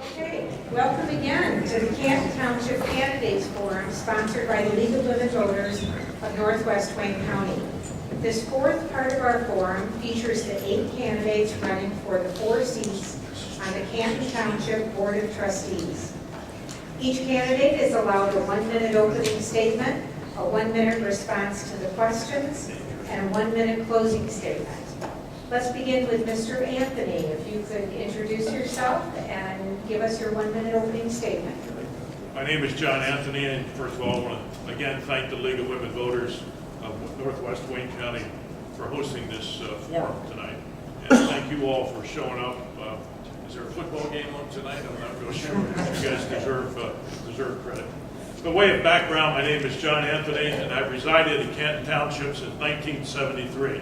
Okay, welcome again to the Canton Township Candidates Forum, sponsored by the League of Women Voters of Northwest Wayne County. This fourth part of our forum features the 8 candidates running for the 4 seats on the Canton Township Board of Trustees. Each candidate is allowed a 1-minute opening statement, a 1-minute response to the questions, and a 1-minute closing statement. Let's begin with Mr. Anthony. If you could introduce yourself and give us your 1-minute opening statement. My name is John Anthony, and first of all, I want to again thank the League of Women Voters of Northwest Wayne County for hosting this forum tonight. And thank you all for showing up. Is there a football game on tonight? I'm not real sure. You guys deserve credit. By way of background, my name is John Anthony, and I've resided in Canton Township since 1973.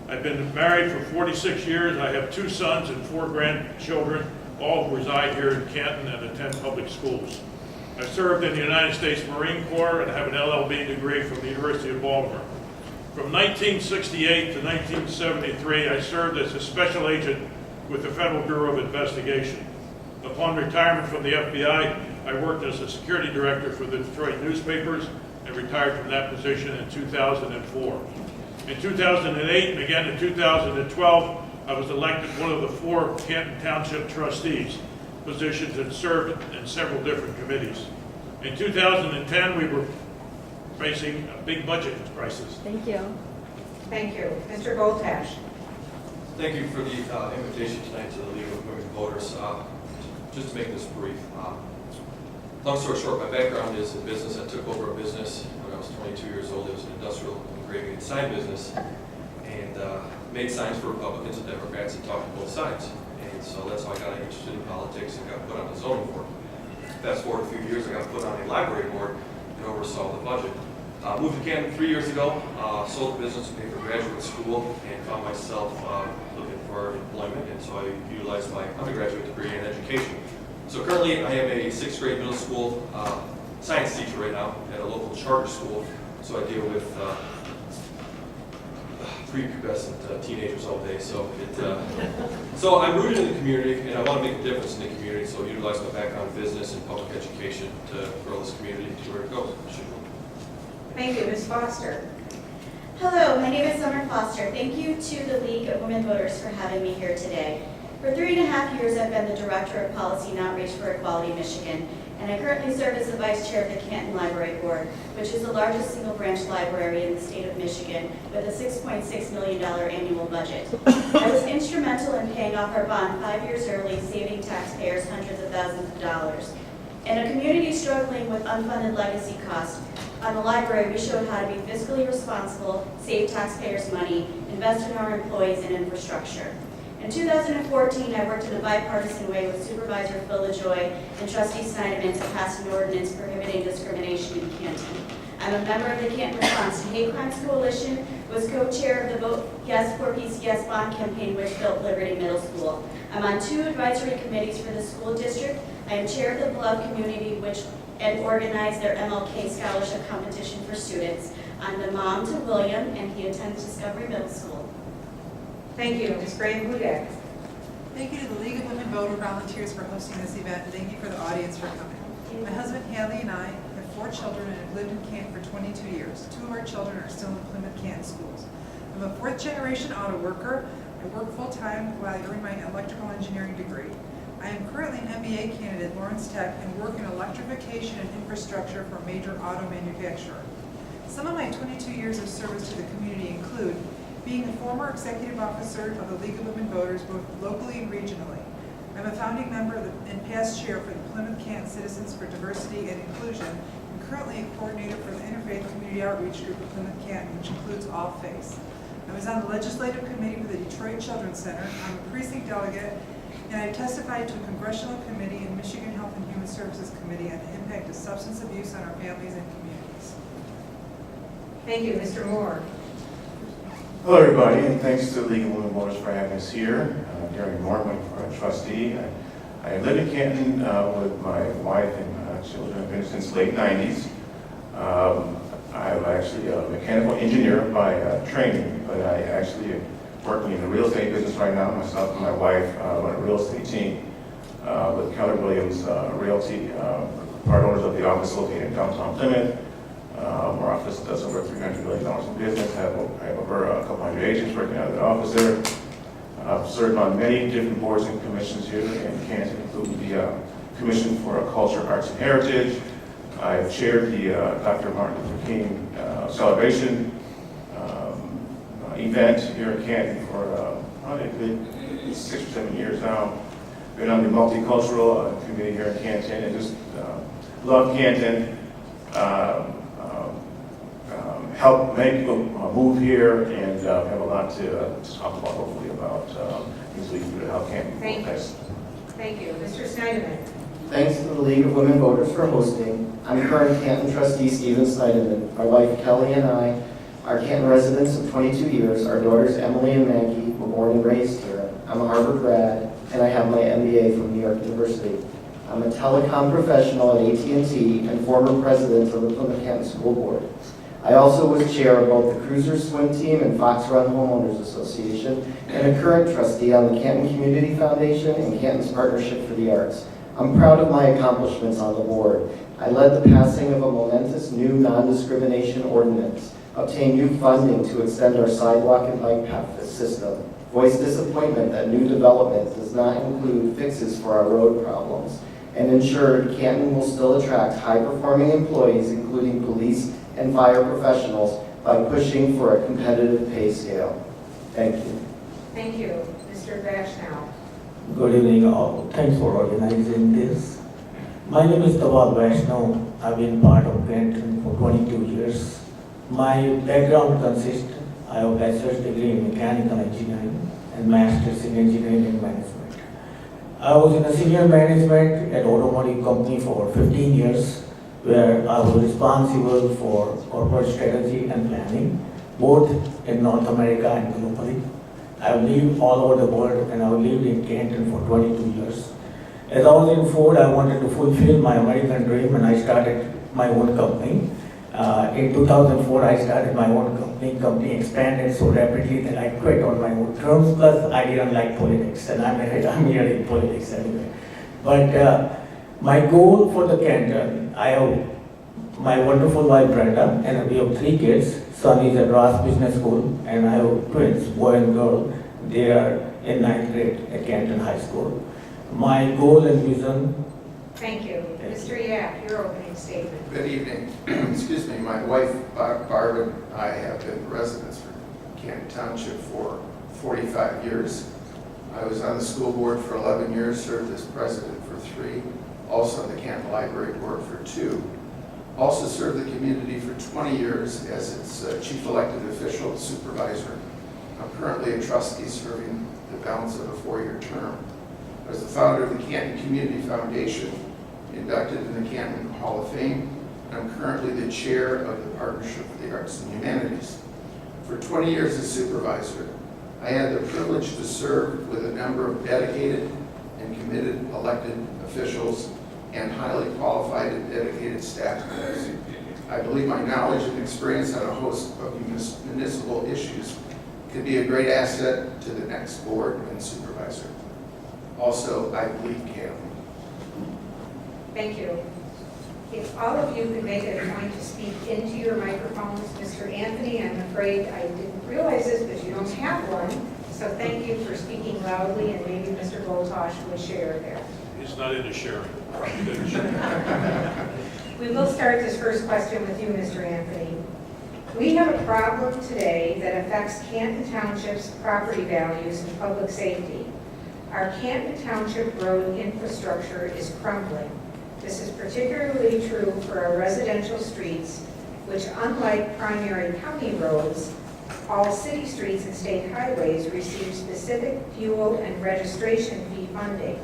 I've been married for 46 years. I have 2 sons and 4 grandchildren, all who reside here in Canton and attend public schools. I served in the United States Marine Corps and have an LLB degree from the University of Baltimore. From 1968 to 1973, I served as a special agent with the Federal Bureau of Investigation. Upon retirement from the FBI, I worked as a security director for the Detroit newspapers and retired from that position in 2004. In 2008 and again in 2012, I was elected one of the 4 Canton Township Trustees positions and served in several different committees. In 2010, we were facing a big budget crisis. Thank you. Thank you. Mr. Boltash. Thank you for the invitation tonight to the League of Women Voters. Just to make this brief, long story short, my background is in business. I took over a business when I was 22 years old. It was an industrial engraving and sign business, and made signs for Republicans and Democrats and talked to both sides. And so that's how I got interested in politics and got put on the zoning board. Fast forward a few years, I got put on a library board and oversaw the budget. Moved to Canton 3 years ago, sold the business, paid for graduate school, and found myself looking for employment, and so I utilized my undergraduate degree in education. So currently I am a 6th grade middle school science teacher right now at a local charter school, so I deal with prepubescent teenagers all day. So I'm rooted in the community, and I want to make a difference in the community, so I utilize my background in business and public education to grow this community to where it goes. Thank you. Ms. Foster. Hello, my name is Summer Foster. Thank you to the League of Women Voters for having me here today. For 3.5 years, I've been the Director of Policy and Outreach for Equality Michigan, and I currently serve as the Vice Chair of the Canton Library Board, which is the largest single-branch library in the state of Michigan with a $6.6 million annual budget. I was instrumental in paying off our bond 5 years early, saving taxpayers hundreds of thousands of dollars. In a community struggling with unfunded legacy costs, on the library, we showed how to be fiscally responsible, save taxpayers' money, invest in our employees and infrastructure. In 2014, I worked in a bipartisan way with Supervisor Phil LaJoy and Trustee Snyderman to pass an ordinance prohibiting discrimination in Canton. I'm a member of the Canton Response to Hate Crimes Coalition, was co-chair of the Vote Yes for Peace Yes bond campaign which built Liberty Middle School. I'm on 2 advisory committees for the school district. I am chair of the Beloved Community and organized their MLK scholarship competition for students. I'm the mom to William, and he attends Discovery Middle School. Thank you. Ms. Graham-Hudak. Thank you to the League of Women Voter Volunteers for hosting this event, and thank you for the audience for coming. My husband Haley and I have 4 children and have lived in Canton for 22 years. 2 of our children are still in Plymouth Canton schools. I'm a 4th-generation auto worker. I work full-time while I earn my electrical engineering degree. I am currently an MBA candidate at Lawrence Tech and work in electrification and infrastructure for a major auto manufacturer. Some of my 22 years of service to the community include being a former executive officer of the League of Women Voters both locally and regionally. I'm a founding member and past chair for the Plymouth Canton Citizens for Diversity and Inclusion, and currently a coordinator for the Interfaith Community Outreach Group of Plymouth Canton, which includes all faiths. I was on the legislative committee for the Detroit Children's Center. I'm a precinct delegate, and I testified to a congressional committee and Michigan Health and Human Services Committee on the impact of substance abuse on our families and communities. Thank you. Mr. Moore. Hello, everybody, and thanks to the League of Women Voters for having us here. Gary Moore, I'm a trustee. I live in Canton with my wife and children. I've been since late 90s. I'm actually a mechanical engineer by training, but I actually am working in the real estate business right now. Myself and my wife run a real estate team. with Keller Williams Realty, part owners of the office located in downtown Plymouth. Our office does over $300 million in business. I have over a couple hundred agents working out of the office there. I've served on many different boards and commissions here in Canton, including the Commission for Culture, Arts, and Heritage. I've chaired the Dr. Martin Luther King celebration event here in Canton for probably a good 6 or 7 years now. Been on the multicultural committee here in Canton and just love Canton. Help many people move here and have a lot to talk about, hopefully, about things we can do to help Canton. Thank you. Thank you. Mr. Snyderman. Thanks to the League of Women Voters for hosting. I'm current Canton trustee Stephen Snyderman. My wife Kelly and I are Canton residents of 22 years. Our daughters Emily and Maggie were born and raised here. I'm a Harvard grad and I have my MBA from New York University. I'm a telecom professional at AT&T and former president of the Plymouth Canton School Board. I also was chair of both the Cruiser Swim Team and Fox Run Homeowners Association and a current trustee on the Canton Community Foundation and Canton's Partnership for the Arts. I'm proud of my accomplishments on the board. I led the passing of a momentous new non-discrimination ordinance, obtained new funding to extend our sidewalk and bike path system, voiced disappointment that new development does not include fixes for our road problems, and ensured Canton will still attract high-performing employees, including police and fire professionals, by pushing for a competitive pay scale. Thank you. Thank you. Mr. Vashnow. Good evening all. Thanks for organizing this. My name is Paula Bowman. I've been part of Canton for 22 years. My background consists, I have a bachelor's degree in mechanical engineering and master's in engineering and management. I was in a senior management at automotive company for 15 years, where I was responsible for corporate strategy and planning, both in North America and globally. I've lived all over the world and I've lived in Canton for 22 years. As I was in Ford, I wanted to fulfill my American dream and I started my own company. In 2004, I started my own company. Company expanded so rapidly that I quit on my own terms, plus I didn't like politics, and I'm here in politics anyway. But my goal for the Canton, I have my wonderful wife Brenda, and we have 3 kids. Son is at Ross Business School, and I have twins, boy and girl. They are in 9th grade at Canton High School. My goal and vision. Thank you. Mr. Yap, your opening statement. Good evening. Excuse me. My wife, Barb, and I have been residents for Canton Township for 45 years. I was on the school board for 11 years, served as president for 3, also on the Canton Library Board for 2. Also served the community for 20 years as its chief elected official and supervisor. I'm currently a trustee serving the balance of a 4-year term. I was the founder of the Canton Community Foundation, inducted in the Canton Hall of Fame. I'm currently the chair of the Partnership for the Arts and Humanities. For 20 years as supervisor, I had the privilege to serve with a number of dedicated and committed elected officials and highly qualified and dedicated staff members. I believe my knowledge and experience on a host of municipal issues could be a great asset to the next board and supervisor. Also, I believe Canton. Thank you. If all of you could make it a point to speak into your microphones. Mr. Anthony, I'm afraid I didn't realize this, but you don't have one. So thank you for speaking loudly, and maybe Mr. Boltosh would share there. He's not into sharing. Probably didn't share. We will start this first question with you, Mr. Anthony. We have a problem today that affects Canton Township's property values and public safety. Our Canton Township road infrastructure is crumbling. This is particularly true for our residential streets, which, unlike primary county roads, all city streets and state highways receive specific fuel and registration fee funding.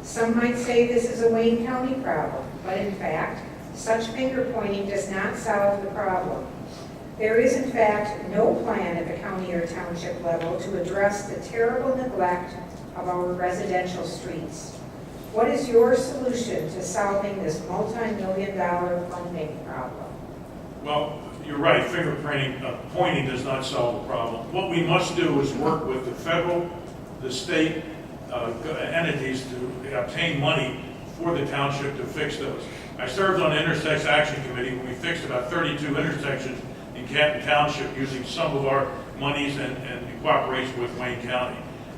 Some might say this is a Wayne County problem, but in fact, such finger pointing does not solve the problem. There is, in fact, no plan at the county or township level to address the terrible neglect of our residential streets. What is your solution to solving this multi-million-dollar funding problem? Well, you're right, pointing does not solve the problem. What we must do is work with the federal, the state, entities to obtain money for the township to fix those. I served on the Intersex Action Committee when we fixed about 32 intersections in Canton Township using some of our monies and in cooperation with Wayne County.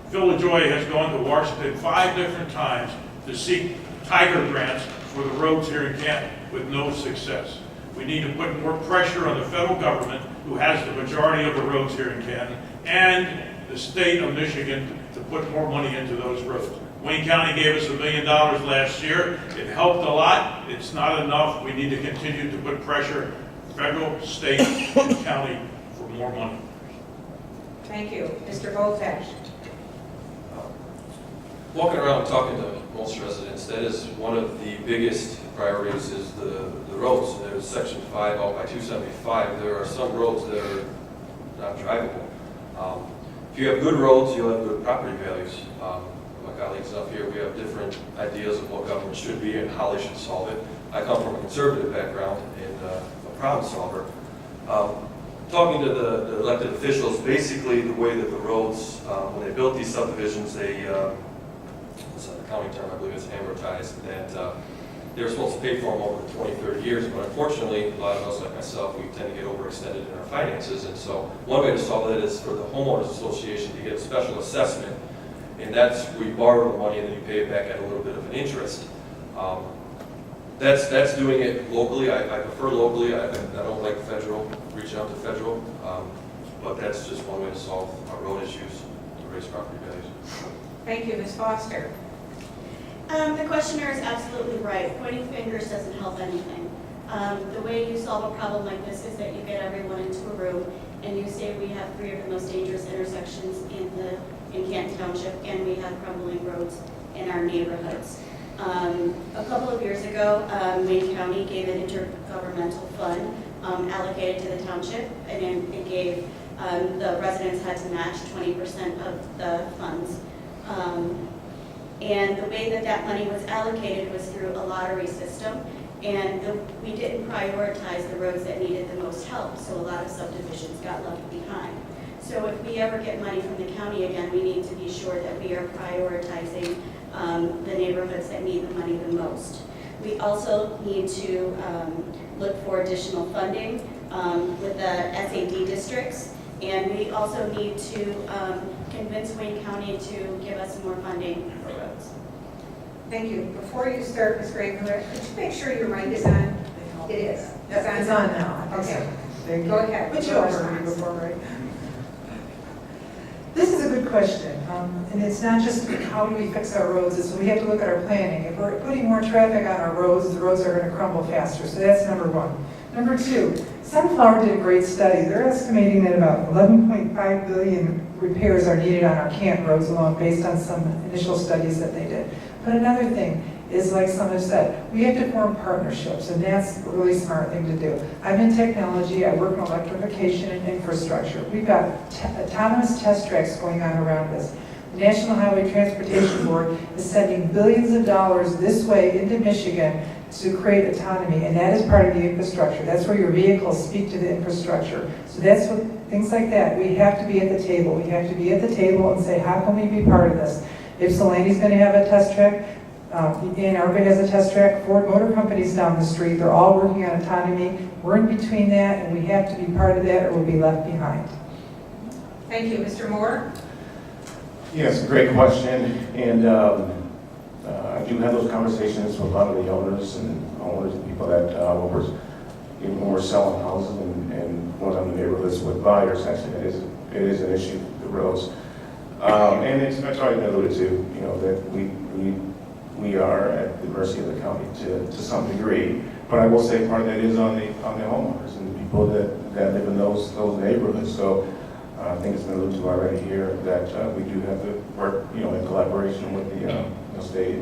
Phil LaJoy has gone to Washington 5 different times to seek Tiger grants for the roads here in Canton with no success. We need to put more pressure on the federal government, who has the majority of the roads here in Canton, and the state of Michigan to put more money into those roads. Wayne County gave us $1 million last year. It helped a lot. It's not enough. We need to continue to put pressure, federal, state, and county, for more money. Thank you. Mr. Voltash. Walking around talking to most residents, that is one of the biggest priorities is the roads. There's section 5 out by 275. There are some roads that are not drivable. If you have good roads, you'll have good property values. My colleagues up here, we have different ideas of what government should be and how they should solve it. I come from a conservative background and a problem solver. Talking to the elected officials, basically the way that the roads, when they built these subdivisions, they it's an accounting term, I believe it's amortized, that they were supposed to pay for them over 20, 30 years, but unfortunately, a lot of us, like myself, we tend to get overextended in our finances, and so one way to solve that is for the homeowners association to get a special assessment, and that's where you borrow the money and then you pay it back at a little bit of an interest. That's doing it locally. I prefer locally. I don't like federal, reaching out to federal, but that's just one way to solve our road issues, to raise property values. Thank you. Ms. Foster. The questioner is absolutely right. Pointing fingers doesn't help anything. The way you solve a problem like this is that you get everyone into a room and you say we have 3 of the most dangerous intersections in Canton Township, and we have crumbling roads in our neighborhoods. A couple of years ago, Wayne County gave an intergovernmental fund allocated to the township, and it gave the residents had to match 20% of the funds. And the way that money was allocated was through a lottery system, and we didn't prioritize the roads that needed the most help, so a lot of subdivisions got left behind. So if we ever get money from the county again, we need to be sure that we are prioritizing the neighborhoods that need the money the most. We also need to look for additional funding with the SAD districts, and we also need to convince Wayne County to give us more funding for roads. Thank you. Before you start, Ms. Greenberg, could you make sure your mic is on? It is. It's on now. Okay. Thank you. Go ahead. Put you over before, right? This is a good question, and it's not just how do we fix our roads, it's we have to look at our planning. If we're putting more traffic on our roads, the roads are going to crumble faster, so that's number 1. Number 2, Sunflower did a great study. They're estimating that about 11.5 billion repairs are needed on our Canton roads alone based on some initial studies that they did. But another thing is, like some have said, we have to form partnerships, and that's a really smart thing to do. I'm in technology, I work in electrification and infrastructure. We've got autonomous test tracks going on around us. The National Highway Transportation Board is sending billions of dollars this way into Michigan to create autonomy, and that is part of the infrastructure. That's where your vehicles speak to the infrastructure. So that's what, things like that, we have to be at the table. We have to be at the table and say, how can we be part of this? If Solani's going to have a test track, Ann Arbor has a test track, Ford Motor Company's down the street, they're all working on autonomy. We're in between that, and we have to be part of that or we'll be left behind. Thank you. Mr. Moore? Yes, great question, and I do have those conversations with a lot of the owners and people that when we're selling houses and going on the neighborhoods with buyers. Actually, it is an issue, the roads, and it's already been alluded to, that we are at the mercy of the county to some degree. But I will say part of that is on the homeowners and the people that live in those neighborhoods. So I think it's been alluded to already here that we do have to work, in collaboration with the state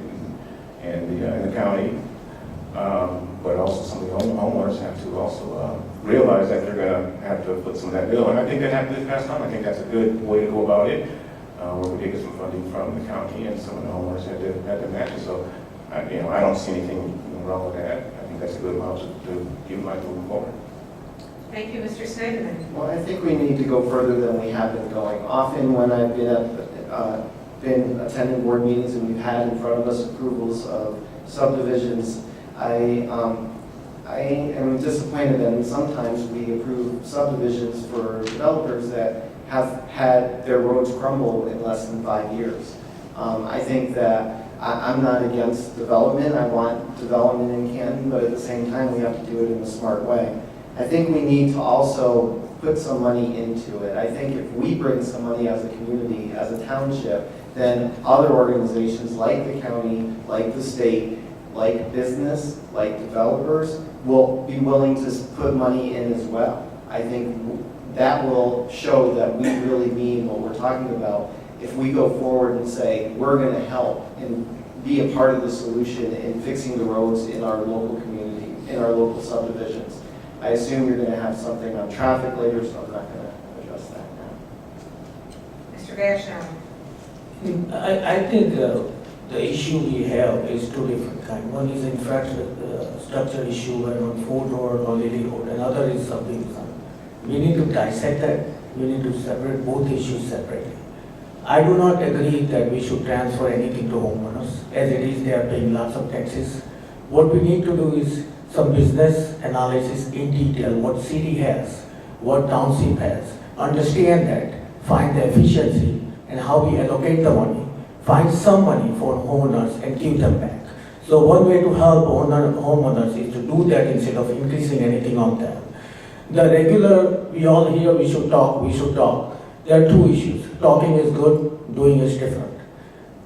and the county. But also some of the homeowners have to also realize that they're going to have to put some of that bill. And I think that happened this past time. I think that's a good way to go about it. Where we did get some funding from the county, and some of the homeowners had to match it. So, I don't see anything wrong with that. I think that's a good amount to give my moving forward. Thank you, Mr. Snyderman. Well, I think we need to go further than we have been going. Often when I've been at been attending board meetings and we've had in front of us approvals of subdivisions. I am disappointed that sometimes we approve subdivisions for developers that have had their roads crumble in less than 5 years. I think that I'm not against development. I want development in Canton, but at the same time, we have to do it in a smart way. I think we need to also put some money into it. I think if we bring some money as a community, as a township, then other organizations like the county, like the state, like business, like developers, will be willing to put money in as well. I think that will show that we really mean what we're talking about if we go forward and say, we're going to help and be a part of the solution in fixing the roads in our local community, in our local subdivisions. I assume you're going to have something on traffic later, so I'm not going to address that now. Mr. Vashon. I think the issue we have is two different kinds. One is infrastructure issue on Ford Road or Lily Road, another is subdivision. We need to dissect that. We need to separate both issues separately. I do not agree that we should transfer anything to homeowners. As it is, they are paying lots of taxes. What we need to do is some business analysis in detail, what city has, what township has, understand that, find the efficiency and how we allocate the money, find some money for homeowners and give them back. So one way to help homeowners is to do that instead of increasing anything on them. The regular, we all hear we should talk. There are two issues. Talking is good, doing is different.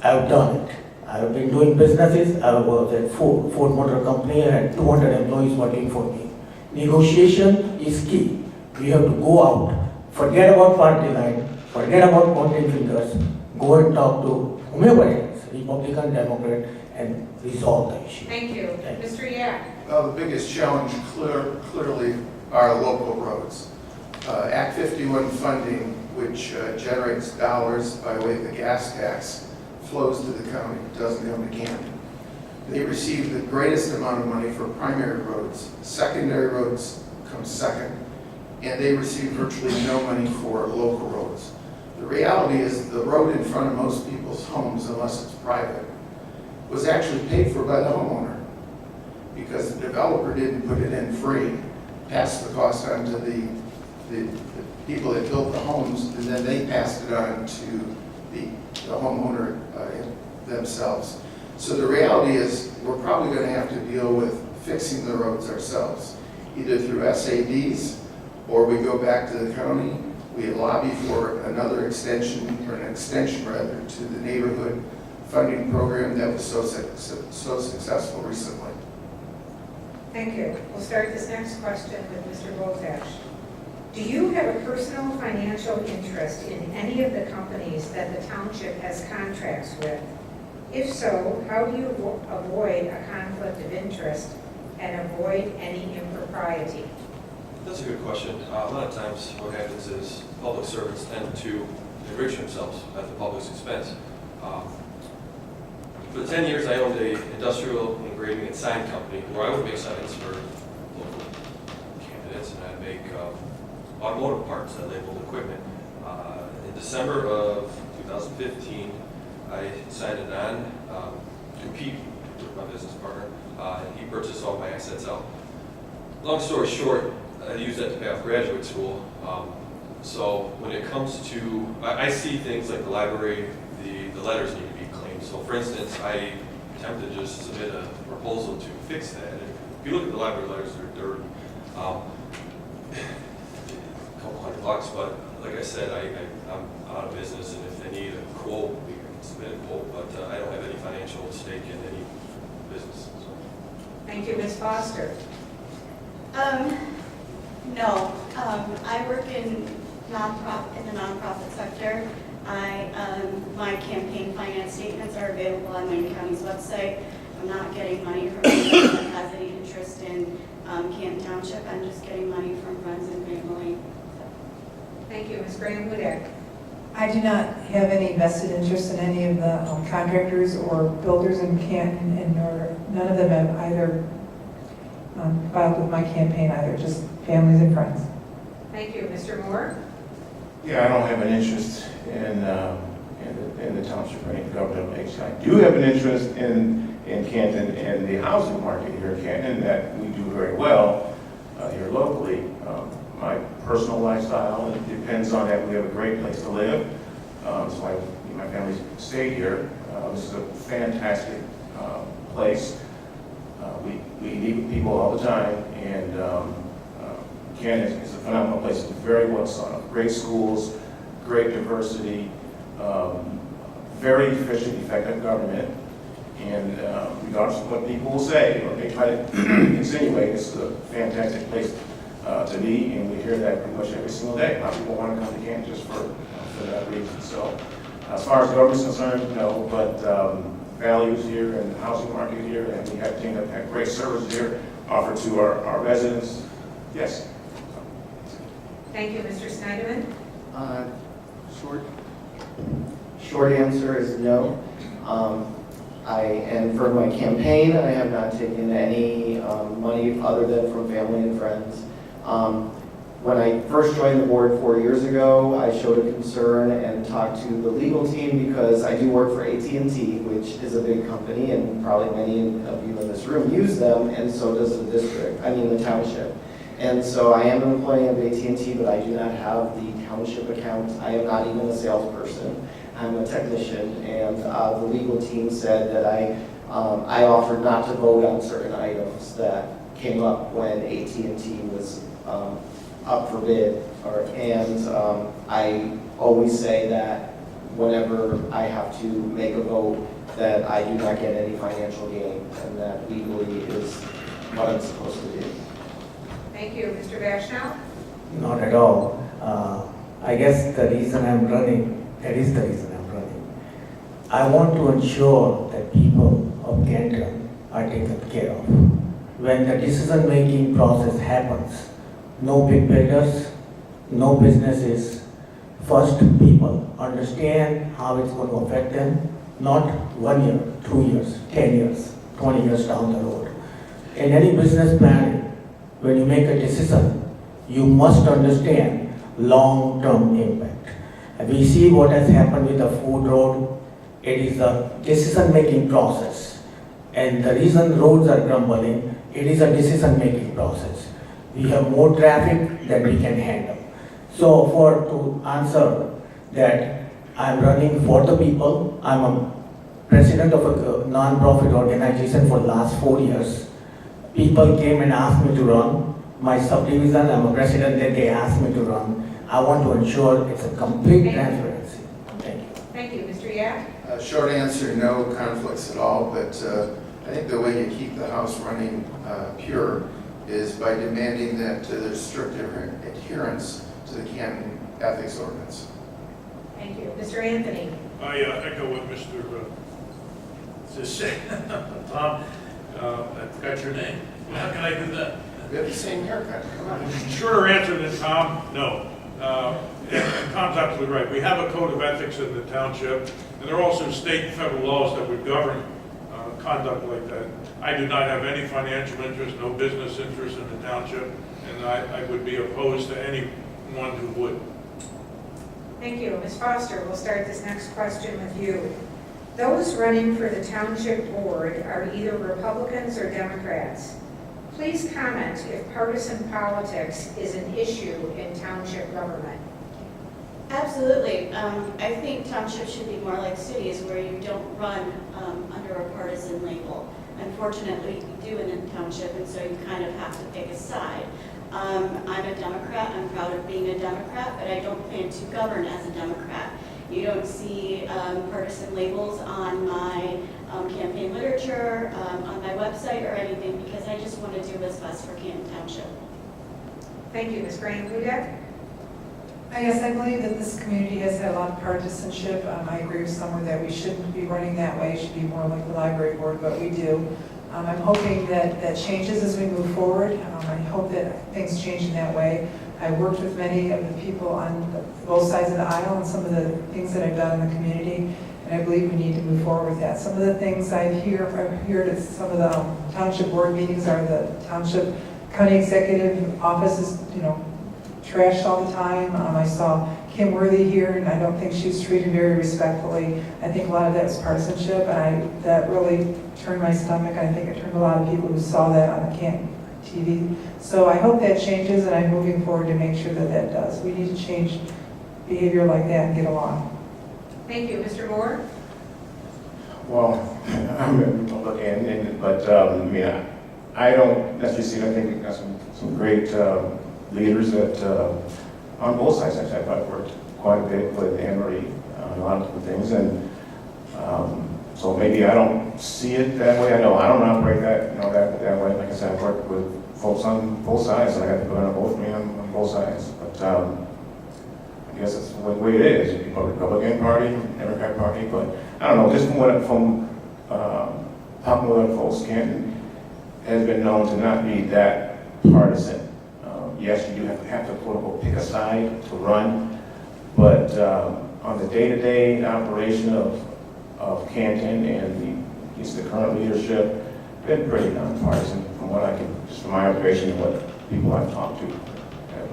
I've done it. I've been doing businesses. I was at Ford Motor Company. I had 200 employees working for me. Negotiation is key. We have to go out, forget about party line, forget about pointing fingers, go and talk to whomever it is, Republican, Democrat, and resolve the issue. Thank you. Mr. Yak. Well, the biggest challenge clearly are local roads. Act 51 funding, which generates dollars by way of the gas tax, flows to the county, doesn't come to Canton. They receive the greatest amount of money for primary roads. Secondary roads come second, and they receive virtually no money for local roads. The reality is the road in front of most people's homes, unless it's private, was actually paid for by the homeowner because the developer didn't put it in free, passed the cost on to the people that built the homes, and then they passed it on to the homeowner themselves. So the reality is we're probably going to have to deal with fixing the roads ourselves, either through SADs or we go back to the county, we lobby for another extension, or an extension rather, to the neighborhood funding program that was so successful recently. Thank you. We'll start this next question with Mr. Voltash. Do you have a personal financial interest in any of the companies that the township has contracts with? If so, how do you avoid a conflict of interest and avoid any impropriety? That's a good question. A lot of times what happens is public servants tend to enrich themselves at the public's expense. For 10 years I owned an industrial engraving and sign company where I would make signs for local candidates, and I'd make automotive parts that labeled equipment. In December of 2015, I signed a non-compete with my business partner, and he purchased all my assets out. Long story short, I used that to pay off graduate school. So when it comes to, I see things like the library, the letters need to be cleaned. So for instance, I attempted to just submit a proposal to fix that. And if you look at the library letters, they're dirty. A couple $100, but like I said, I'm out of business, and if they need a quote, we can submit a quote, but I don't have any financial stake in any business. So. Thank you, Ms. Foster. No, I work in the nonprofit sector. My campaign finance statements are available on Wayne County's website. I'm not getting money from anyone that has any interest in Canton Township. I'm just getting money from friends and family. Thank you, Ms. Graham-Hudak. I do not have any vested interest in any of the contractors or builders in Canton, and none of them have either filed with my campaign either, just families and friends. Thank you, Mr. Moore. Yeah, I don't have an interest in in the township running for government election. I do have an interest in Canton and the housing market here in Canton that we do very well here locally. My personal lifestyle, it depends on that. We have a great place to live, so me and my family stayed here. This is a fantastic place. We meet with people all the time, and Canton is a phenomenal place. It's very well set up. Great schools, great diversity, very efficient, effective government. And regardless of what people will say, or they try to insinuate, this is a fantastic place to be, and we hear that pretty much every single day. A lot of people want to come to Canton just for that reason. So as far as government's concerned, no, but values here and the housing market here, and we have teamed up, have great services here offered to our residents. Yes. Thank you, Mr. Snyderman. Short answer is no. And for my campaign, I have not taken any money other than from family and friends. When I first joined the board 4 years ago, I showed a concern and talked to the legal team because I do work for AT&T, which is a big company, and probably many of you in this room use them, and so does the township. And so I am an employee of AT&T, but I do not have the township account. I am not even a salesperson. I'm a technician, and the legal team said that I offered not to vote on certain items that came up when AT&T was up for bid. I always say that whenever I have to make a vote, that I do not get any financial gain, and that legally is what I'm supposed to do. Thank you, Mr. Vashnow. Not at all. I guess the reason I'm running, that is the reason I'm running. I want to ensure that people of Canton are taken care of. When the decision-making process happens, no big builders, no businesses, first people understand how it's going to affect them, not 1 year, 2 years, 10 years, 20 years down the road. In any business planning, when you make a decision, you must understand long-term impact. And we see what has happened with the food road. It is a decision-making process. And the reason roads are crumbling, it is a decision-making process. We have more traffic than we can handle. So to answer that, I'm running for the people. I'm a president of a non-profit organization for the last 4 years. People came and asked me to run. My subdivision, I'm a president, then they asked me to run. I want to ensure it's a complete transparency. Thank you. Thank you, Mr. Yap. Short answer, no conflicts at all, but I think the way you keep the House running pure is by demanding that there's strict adherence to the Canton Ethics Ordinance. Thank you. Mr. Anthony. I echo what Mr. just said. Tom, I forgot your name. How can I do that? We have the same haircut, come on. Shorter answer than Tom, no. And Tom's absolutely right. We have a code of ethics in the township, and there are also state and federal laws that would govern conduct like that. I do not have any financial interest, no business interest in the township, and I would be opposed to anyone who would. Thank you. Ms. Foster, we'll start this next question with you. Those running for the township board are either Republicans or Democrats. Please comment if partisan politics is an issue in township government. Absolutely. I think townships should be more like cities where you don't run under a partisan label. Unfortunately, we do in a township, and so you kind of have to pick a side. I'm a Democrat. I'm proud of being a Democrat, but I don't plan to govern as a Democrat. You don't see partisan labels on my campaign literature, on my website or anything, because I just want to do what's best for Canton Township. Thank you. Ms. Graham-Hudek. Yes, I believe that this community has had a lot of partisanship. I agree with someone that we shouldn't be running that way. It should be more like the library board, but we do. I'm hoping that changes as we move forward. I hope that things change in that way. I worked with many of the people on both sides of the aisle and some of the things that I've done in the community, and I believe we need to move forward with that. Some of the things I've heard at some of the township board meetings are the township county executive office is, trashed all the time. I saw Kim Worthy here, and I don't think she was treated very respectfully. I think a lot of that was partisanship, and that really turned my stomach. I think it turned a lot of people who saw that on the Canton TV. So I hope that changes, and I'm moving forward to make sure that that does. We need to change behavior like that and get along. Thank you. Mr. Moore? Well, I'm a Republican, but I mean, I don't necessarily see, I think we've got some great leaders that, on both sides, actually, I've worked quite a bit with Anne Marie on a lot of different things, and so maybe I don't see it that way. I don't operate that, that way. Like I said, I've worked with folks on both sides, and I got people that are both me on both sides, but I guess that's the way it is. People Republican Party, Democrat Party, but I don't know, just from talking with other folks, Canton has been known to not be that partisan. Yes, you do have to quote unquote pick a side to run, but on the day-to-day operation of Canton and at least the current leadership, been pretty nonpartisan from what I can, just from my observation and what people I've talked to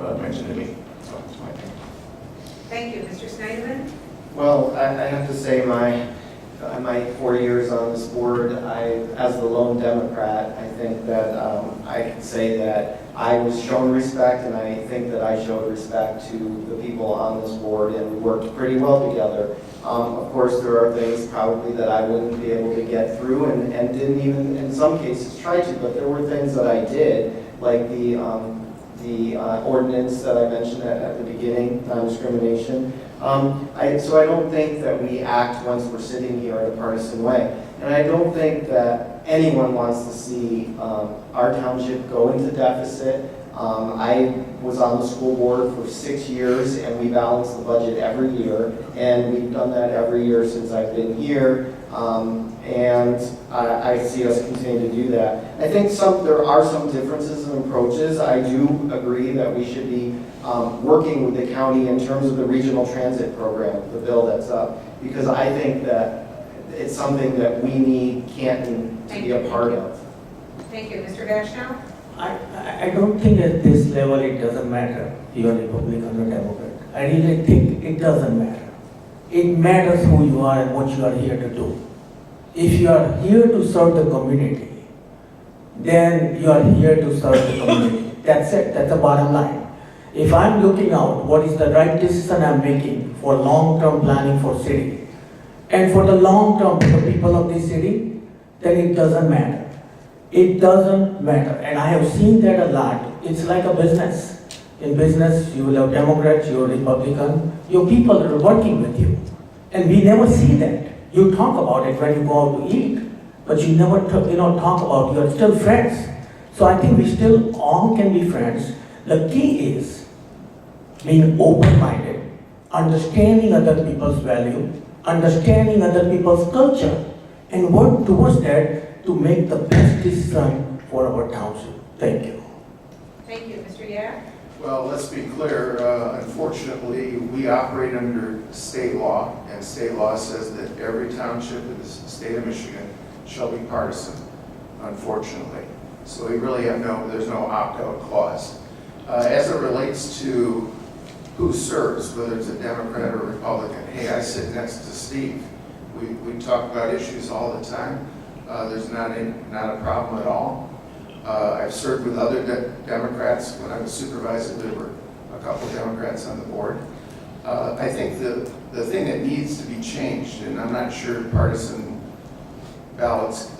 have mentioned to me. So that's my thing. Thank you. Mr. Snyderman? Well, I have to say my 4 years on this board, as the lone Democrat, I think that I can say that I was shown respect, and I think that I showed respect to the people on this board, and we worked pretty well together. Of course, there are things probably that I wouldn't be able to get through, and didn't even, in some cases, try to, but there were things that I did, like the ordinance that I mentioned at the beginning, non-discrimination. So I don't think that we act once we're sitting here in a partisan way. And I don't think that anyone wants to see our township go into deficit. I was on the school board for 6 years, and we balance the budget every year, and we've done that every year since I've been here. And I see us continue to do that. I think there are some differences in approaches. I do agree that we should be working with the county in terms of the regional transit program, the bill that's up, because I think that it's something that we need Canton to be a part of. Thank you. Mr. Vashnow? I don't think at this level it doesn't matter if you are Republican or Democrat. I really think it doesn't matter. It matters who you are and what you are here to do. If you are here to serve the community, then you are here to serve the community. That's it. That's the bottom line. If I'm looking out what is the right decision I'm making for long-term planning for city, and for the long term for the people of this city, then it doesn't matter. It doesn't matter. And I have seen that a lot. It's like a business. In business, you will have Democrats, you are Republican, your people are working with you. And we never see that. You talk about it when you go out to eat, but you never talk about you are still friends. So I think we still all can be friends. The key is being open-minded, understanding other people's value, understanding other people's culture, and work towards that to make the best decision for our township. Thank you. Thank you. Mr. Yak? Well, let's be clear. Unfortunately, we operate under state law, and state law says that every township in the state of Michigan shall be partisan, unfortunately. So we really have there's no opt-out clause. As it relates to who serves, whether it's a Democrat or Republican, hey, I sit next to Steve. We talk about issues all the time. There's not a problem at all. I've served with other Democrats. When I was supervisor, there were a couple Democrats on the board. I think the thing that needs to be changed, and I'm not sure partisan ballots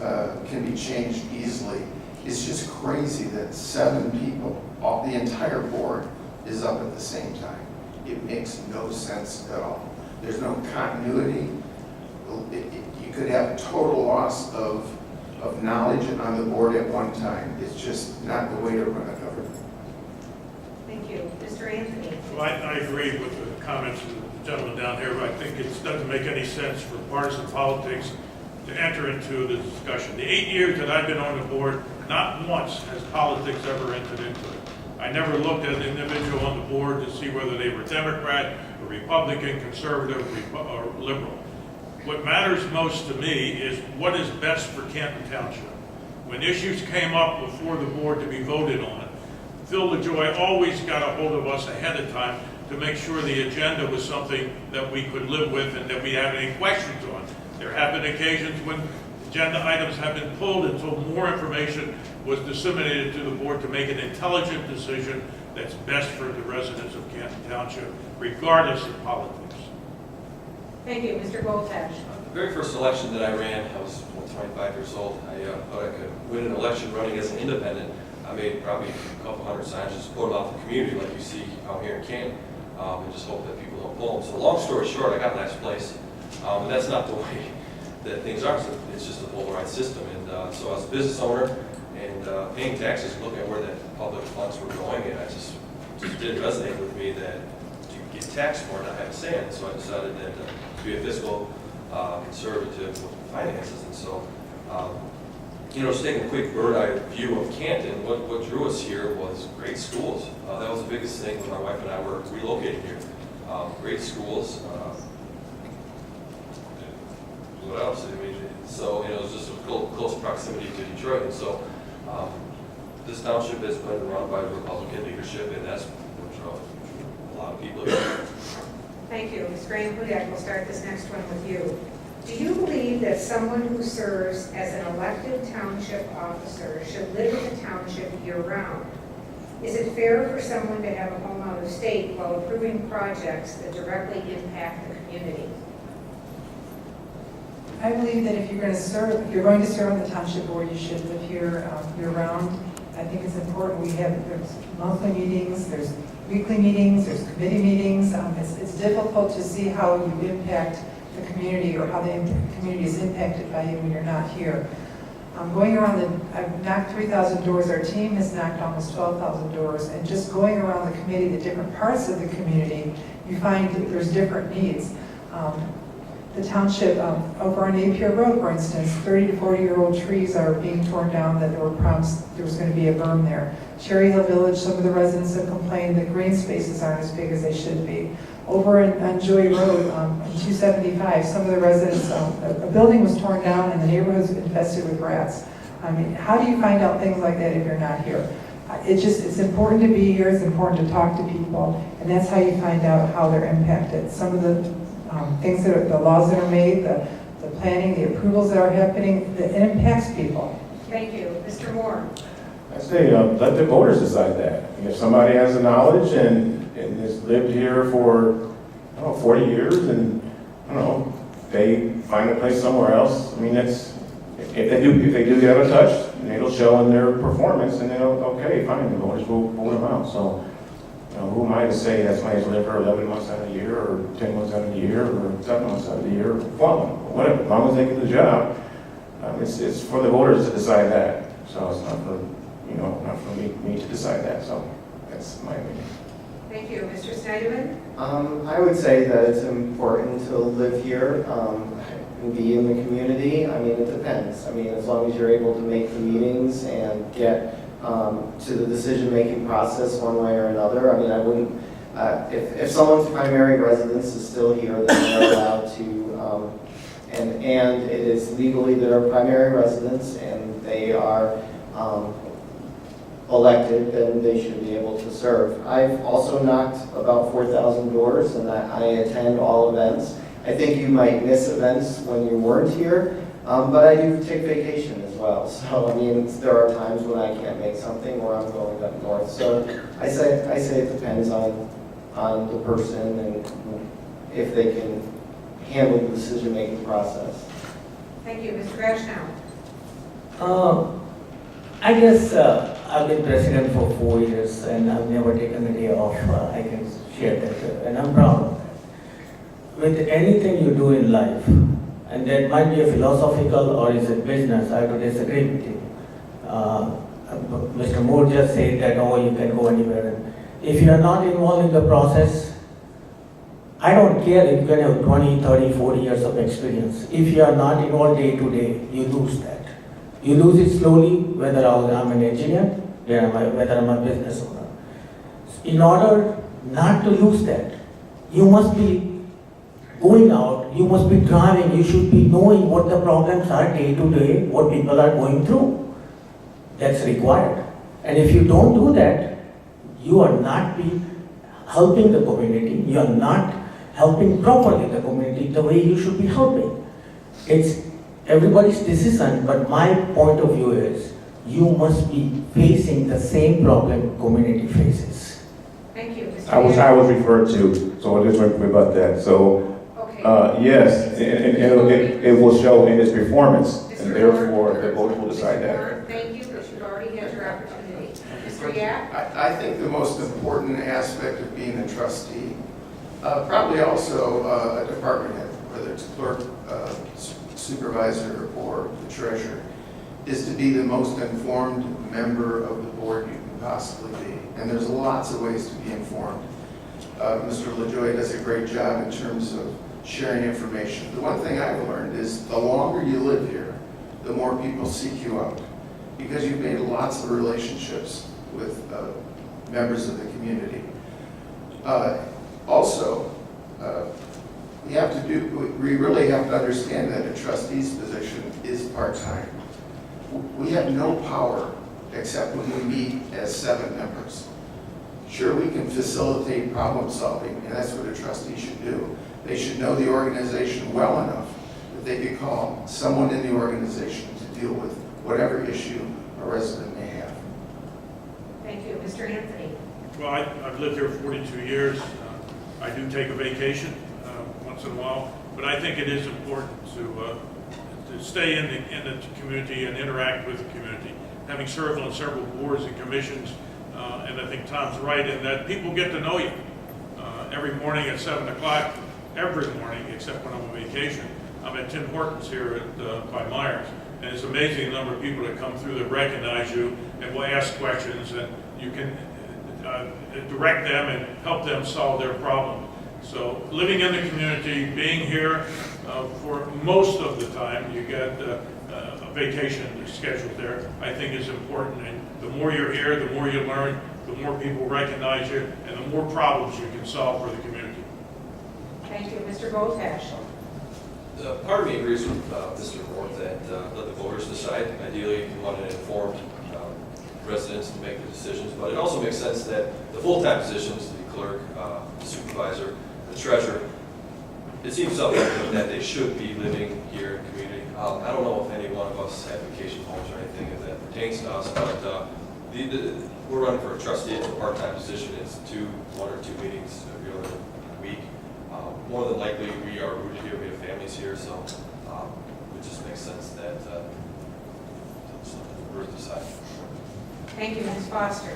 can be changed easily, it's just crazy that 7 people, the entire board, is up at the same time. It makes no sense at all. There's no continuity. You could have a total loss of knowledge on the board at one time. It's just not the way to run a government. Thank you. Mr. Anthony? Well, I agree with the comments of the gentleman down here, but I think it doesn't make any sense for partisan politics to enter into the discussion. The 8 years that I've been on the board, not once has politics ever entered into it. I never looked at an individual on the board to see whether they were Democrat or Republican, conservative or liberal. What matters most to me is what is best for Canton Township. When issues came up before the board to be voted on, Phil LaJoy always got a hold of us ahead of time to make sure the agenda was something that we could live with and that we had any questions on. There have been occasions when agenda items have been pulled until more information was disseminated to the board to make an intelligent decision that's best for the residents of Canton Township, regardless of politics. Thank you. Mr. Goltash. The very first election that I ran, I was 25 years old. I thought I could win an election running as an independent. I made probably a couple hundred signs, just put them out in the community like you see out here in Canton, and just hope that people don't pull them. So long story short, I got last place, and that's not the way that things are. So it's just a polarized system. And so as a business owner and paying taxes, looking at where the public funds were going, and it just didn't resonate with me that you get taxed more and not have a say in it. So I decided that to be a fiscal conservative with finances. And so, just taking a quick bird-eye view of Canton, what drew us here was great schools. That was the biggest thing when my wife and I were relocating here. Great schools. What else? I mean, so, it was just a close proximity to Detroit. And so, this township has been run by Republican leadership, and that's what drew a lot of people here. Thank you. Ms. Graham-Hudak, we'll start this next one with you. Do you believe that someone who serves as an elected township officer should live in the township year-round? Is it fair for someone to have a home out of state while approving projects that directly impact the community? I believe that if you're going to serve on the township board, you should live here year-round. I think it's important. There's monthly meetings, there's weekly meetings, there's committee meetings. It's difficult to see how you impact the community or how the community is impacted by you when you're not here. Going around I've knocked 3,000 doors. Our team has knocked almost 12,000 doors. And just going around the committee, the different parts of the community, you find that there's different needs. The township, over on Napier Road, for instance, 30 to 40-year-old trees are being torn down that there were promised there was going to be a berm there. Cherry Hill Village, some of the residents have complained that green spaces aren't as big as they should be. Over on Joy Road, on 275, some of the residents, a building was torn down and the neighborhood was infested with rats. I mean, how do you find out things like that if you're not here? It's important to be here, it's important to talk to people, and that's how you find out how they're impacted. Some of the things the laws that are made, the planning, the approvals that are happening, it impacts people. Thank you. Mr. Moore. I say, let the voters decide that. If somebody has the knowledge and has lived here for, 40 years, and, they find a place somewhere else, I mean, if they do get out of touch, it'll show in their performance, and okay, fine, the voters will vote them out. So, who am I to say that's why he's lived for 11 months out of the year, or 10 months out of the year, or 7 months out of the year, or 12 months, whatever. As long as they get the job, it's for the voters to decide that. So it's not for, not for me to decide that. So that's my opinion. Thank you. Mr. Snyderman? I would say that it's important to live here and be in the community. I mean, it depends. I mean, as long as you're able to make the meetings and get to the decision-making process one way or another. I mean, I wouldn't, if someone's primary residence is still here, then they're allowed to, and it is legally their primary residence and they are elected, then they should be able to serve. I've also knocked about 4,000 doors and I attend all events. I think you might miss events when you weren't here, but I do take vacation as well. So, I mean, there are times when I can't make something or I'm going up north. So I say it depends on the person and if they can handle the decision-making process. Thank you. Mr. Grashnow? I guess I've been president for 4 years and I've never taken a day off. I can share that, and I'm proud of that. With anything you do in life, and that might be a philosophical or is it business, I would disagree with you. Mr. Moore just said that, you can go anywhere. If you are not involved in the process, I don't care if you can have 20, 30, 40 years of experience. If you are not involved day to day, you lose that. You lose it slowly, whether I'm an engineer, whether I'm a business owner. In order not to lose that, you must be going out, you must be driving, you should be knowing what the problems are day to day, what people are going through. That's required. And if you don't do that, you are not be helping the community, you are not helping properly the community the way you should be helping. It's everybody's decision, but my point of view is you must be facing the same problem community faces. Thank you, Mr. I was referred to, so I just went about that. So, Okay. yes, and it will show in his performance, Mr. and therefore Moore? the voters will decide Mr. that. Moore, thank you, but you've already had your opportunity. Mr. Yap? I think the most important aspect of being a trustee, probably also a department head, whether it's clerk, supervisor, or the treasurer, is to be the most informed member of the board you can possibly be. And there's lots of ways to be informed. Mr. LaJoy does a great job in terms of sharing information. The one thing I've learned is the longer you live here, the more people seek you out, because you've made lots of relationships with members of the community. Also, we really have to understand that a trustee's position is part-time. We have no power except when we meet as 7 members. Sure, we can facilitate problem solving, and that's what a trustee should do. They should know the organization well enough that they could call someone in the organization to deal with whatever issue a resident may have. Thank you. Mr. Anthony? Well, I've lived here 42 years. I do take a vacation once in a while, but I think it is important to stay in the community and interact with the community. Having served on several boards and commissions, and I think Tom's right in that people get to know you. Every morning at 7 o'clock, every morning, except when I'm on vacation, I'm at Tim Hortons here by Myers. And it's amazing the number of people that come through that recognize you and will ask questions, and you can direct them and help them solve their problem. So living in the community, being here for most of the time, you get a vacation scheduled there, I think is important. And the more you're here, the more you learn, the more people recognize you, and the more problems you can solve for the community. Thank you. Mr. Goltash? Part of me agrees with Mr. Moore that let the voters decide. Ideally, you want an informed residents to make the decisions, but it also makes sense that the full-time positions, the clerk, the supervisor, the treasurer, it seems something that they should be living here in the community. I don't know if any one of us have vacation homes or anything that pertains to us, but we're running for a trustee. It's a part-time position. It's 1 or 2 meetings every other week. More than likely, we are rooted here. We have families here, so it just makes sense that we're deciding. Thank you. Ms. Foster?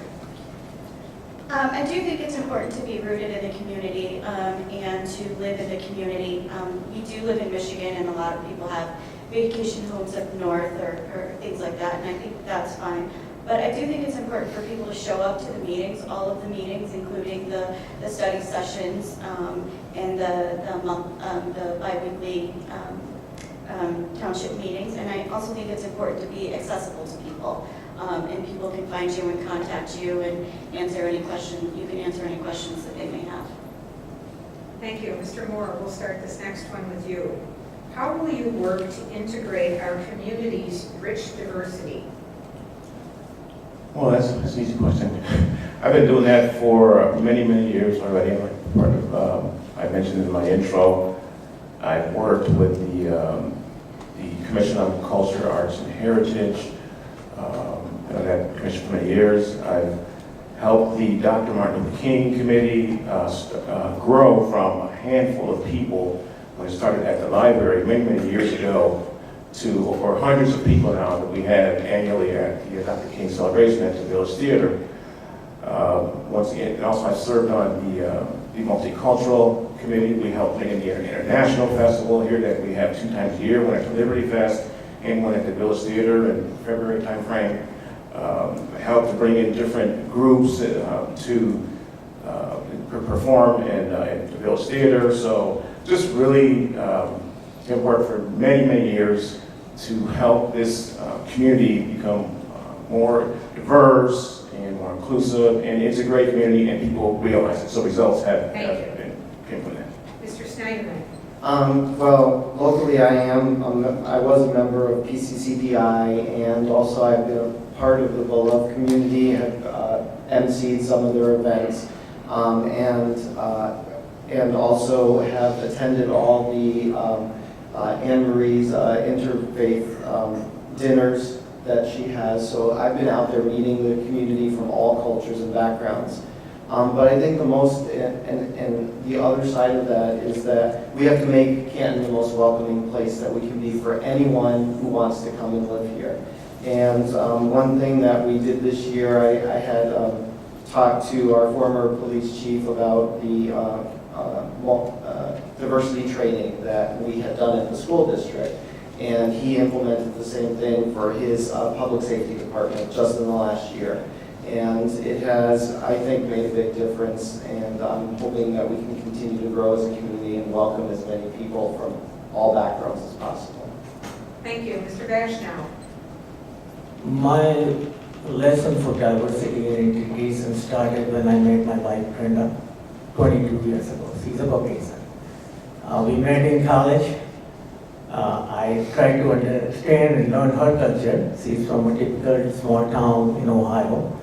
I do think it's important to be rooted in the community and to live in the community. We do live in Michigan, and a lot of people have vacation homes up north or things like that, and I think that's fine. But I do think it's important for people to show up to the meetings, all of the meetings, including the study sessions and the bi-weekly township meetings. And I also think it's important to be accessible to people. And people can find you and contact you and answer any questions. You can answer any questions that they may have. Thank you. Mr. Moore, we'll start this next one with you. How will you work to integrate our community's rich diversity? Well, that's an easy question. I've been doing that for many, many years already. Part of, I mentioned in my intro, I've worked with the Commission on Culture, Arts, and Heritage. I've had commission for many years. I've helped the Dr. Martin Luther King Committee grow from a handful of people when it started at the library many, many years ago to over hundreds of people now that we have annually at the Dr. King celebration at the Village Theater. Once again, and also I served on the Multicultural Committee. We helped bring in the International Festival here that we have 2 times a year, one at the Liberty Fest and one at the Village Theater in February timeframe. Helped to bring in different groups to perform in the Village Theater. So just really have worked for many, many years to help this community become more diverse and more inclusive and integrate community, and people realize it. So results have came from that. Mr. Snyderman? Well, locally I was a member of PCCDI, and also I've been a part of the beloved community emceed some of their events, and also have attended all the Anne Marie's interfaith dinners that she has. So I've been out there meeting the community from all cultures and backgrounds. But I think the most, and the other side of that is that we have to make Canton the most welcoming place that we can be for anyone who wants to come and live here. And one thing that we did this year, I had talked to our former police chief about the diversity training that we had done at the school district. And he implemented the same thing for his public safety department just in the last year. And it has, I think, made a big difference, and I'm hoping that we can continue to grow as a community and welcome as many people from all backgrounds as possible. Thank you. Mr. Vashnow. My lesson for diversity and integration started when I met my wife Brenda 22 years ago. She's a Caucasian. We met in college. I tried to understand and learn her culture. She's from a typical small town in Ohio.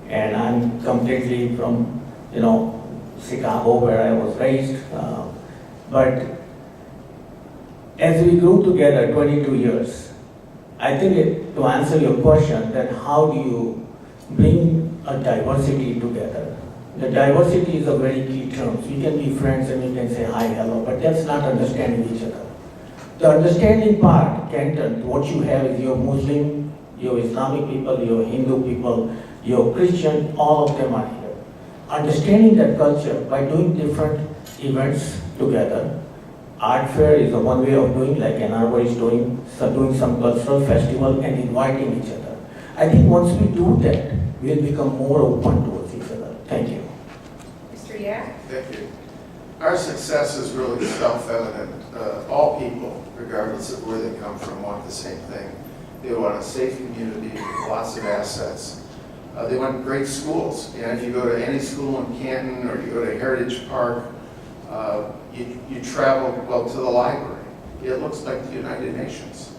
And I'm completely from, Chicago, where I was raised. But as we grew together 22 years, I think to answer your question, that how do you bring a diversity together? The diversity is a very key term. You can be friends and you can say hi, hello, but that's not understanding each other. The understanding part, Canton, what you have is your Muslim, your Islamic people, your Hindu people, your Christian, all of them are here. Understanding that culture by doing different events together. Art fair is a one way of doing, like Ann Arbor is doing some cultural festival and inviting each other. I think once we do that, we'll become more open towards each other. Thank you. Mr. Yak. Thank you. Our success is really self-evident. All people, regardless of where they come from, want the same thing. They want a safe community with lots of assets. They want great schools. And if you go to any school in Canton or you go to Heritage Park, you travel, to the library. It looks like the United Nations.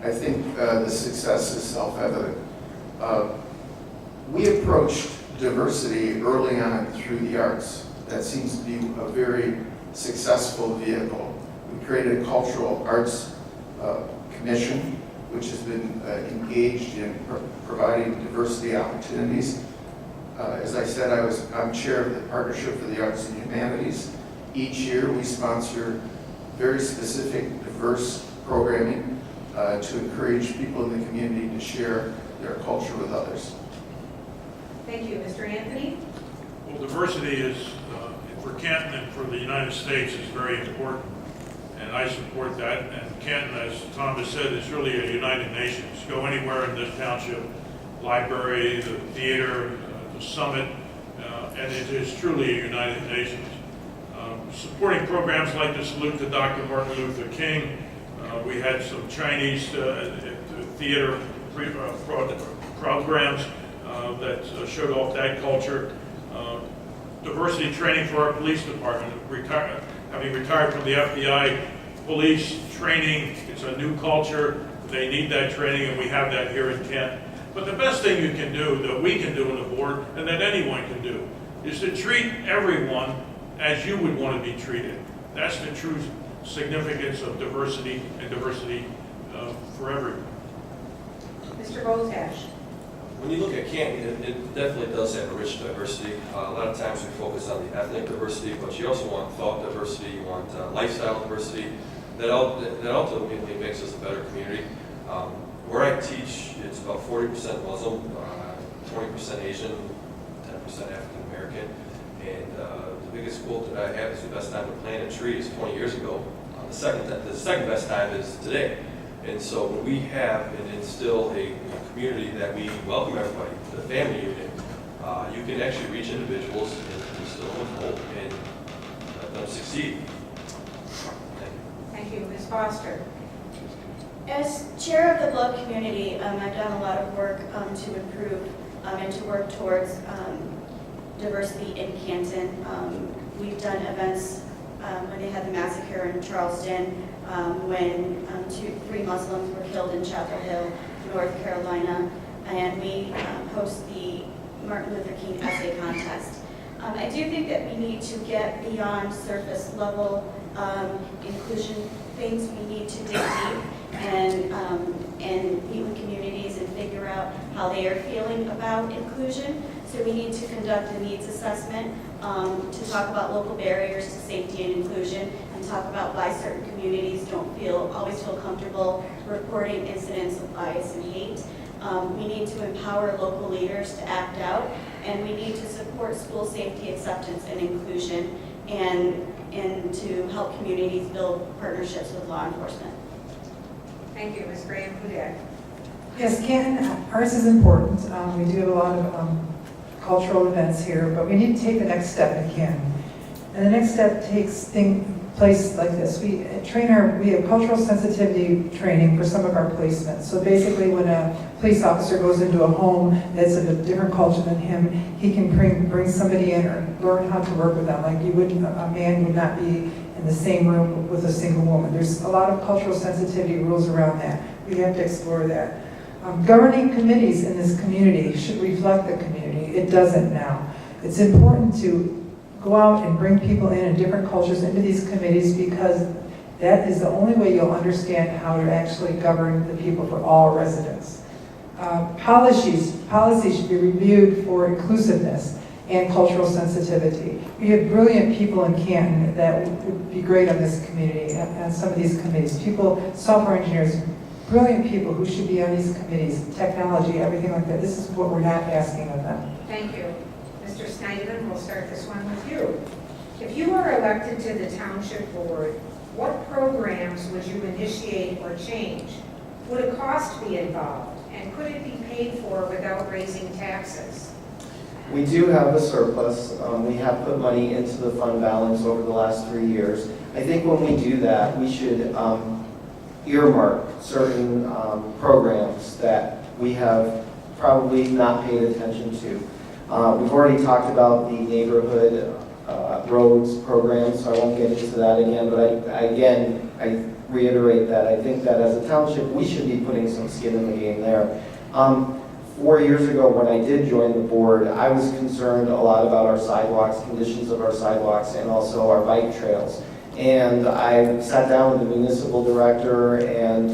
I think the success is self-evident. We approached diversity early on through the arts. That seems to be a very successful vehicle. We created a cultural arts commission, which has been engaged in providing diversity opportunities. As I said, I'm chair of the Partnership for the Arts and Humanities. Each year we sponsor very specific, diverse programming to encourage people in the community to share their culture with others. Thank you. Mr. Anthony. Well, diversity is, for Canton and for the United States, is very important, and I support that. And Canton, as Tom has said, is really a United Nations. Go anywhere in this township, library, the theater, the summit, and it is truly a United Nations. Supporting programs like the Salute to Dr. Martin Luther King. We had some Chinese theater programs that showed off that culture. Diversity training for our police department. Having retired from the FBI, police training, it's a new culture. They need that training, and we have that here in Canton. But the best thing you can do, that we can do on the board, and that anyone can do, is to treat everyone as you would want to be treated. That's the true significance of diversity, and diversity for everyone. Mr. Bozash. When you look at Canton, it definitely does have a rich diversity. A lot of times we focus on the ethnic diversity, but you also want thought diversity, you want lifestyle diversity. That ultimately makes us a better community. Where I teach, it's about 40% Muslim, 20% Asian, 10% African American. And the biggest quote that I have is the best time to plant a tree is 20 years ago. The second best time is today. And so when we have and instill a community that we welcome everybody, the family unit, you can actually reach individuals and instill them with hope and let them succeed. Thank you. Thank you. Ms. Foster. As chair of the Glove community, I've done a lot of work to improve and to work towards diversity in Canton. We've done events when they had the massacre in Charleston, when 3 Muslims were killed in Chapel Hill, North Carolina, and we host the Martin Luther King essay contest. I do think that we need to get beyond surface level inclusion things. We need to dig deep and meet with communities and figure out how they are feeling about inclusion. So we need to conduct a needs assessment to talk about local barriers to safety and inclusion, and talk about why certain communities don't always feel comfortable reporting incidents of bias and hate. We need to empower local leaders to act out, and we need to support school safety, acceptance, and inclusion, and to help communities build partnerships with law enforcement. Thank you, Ms. Graham-Hudak. Yes, Canton, arts is important. We do have a lot of cultural events here, but we need to take the next step in Canton. And the next step takes place like this. We have cultural sensitivity training for some of our placements. So basically when a police officer goes into a home that's of a different culture than him, he can bring somebody in or learn how to work with them. Like a man would not be in the same room with a single woman. There's a lot of cultural sensitivity rules around that. We have to explore that. Governing committees in this community should reflect the community. It doesn't now. It's important to go out and bring people in different cultures into these committees, because that is the only way you'll understand how to actually govern the people for all residents. Policies should be reviewed for inclusiveness and cultural sensitivity. We have brilliant people in Canton that would be great on this community, on some of these committees. Software engineers, brilliant people who should be on these committees, technology, everything like that. This is what we're not asking of them. Thank you. Mr. Snyderman, we'll start this one with you. If you were elected to the township board, what programs would you initiate or change? Would a cost be involved? And could it be paid for without raising taxes? We do have a surplus. We have put money into the fund balance over the last 3 years. I think when we do that, we should earmark certain programs that we have probably not paid attention to. We've already talked about the neighborhood roads program, so I won't get into that again, but I reiterate that I think that as a township, we should be putting some skin in the game there. 4 years ago, when I did join the board, I was concerned a lot about our sidewalks, conditions of our sidewalks, and also our bike trails. And I sat down with the municipal director and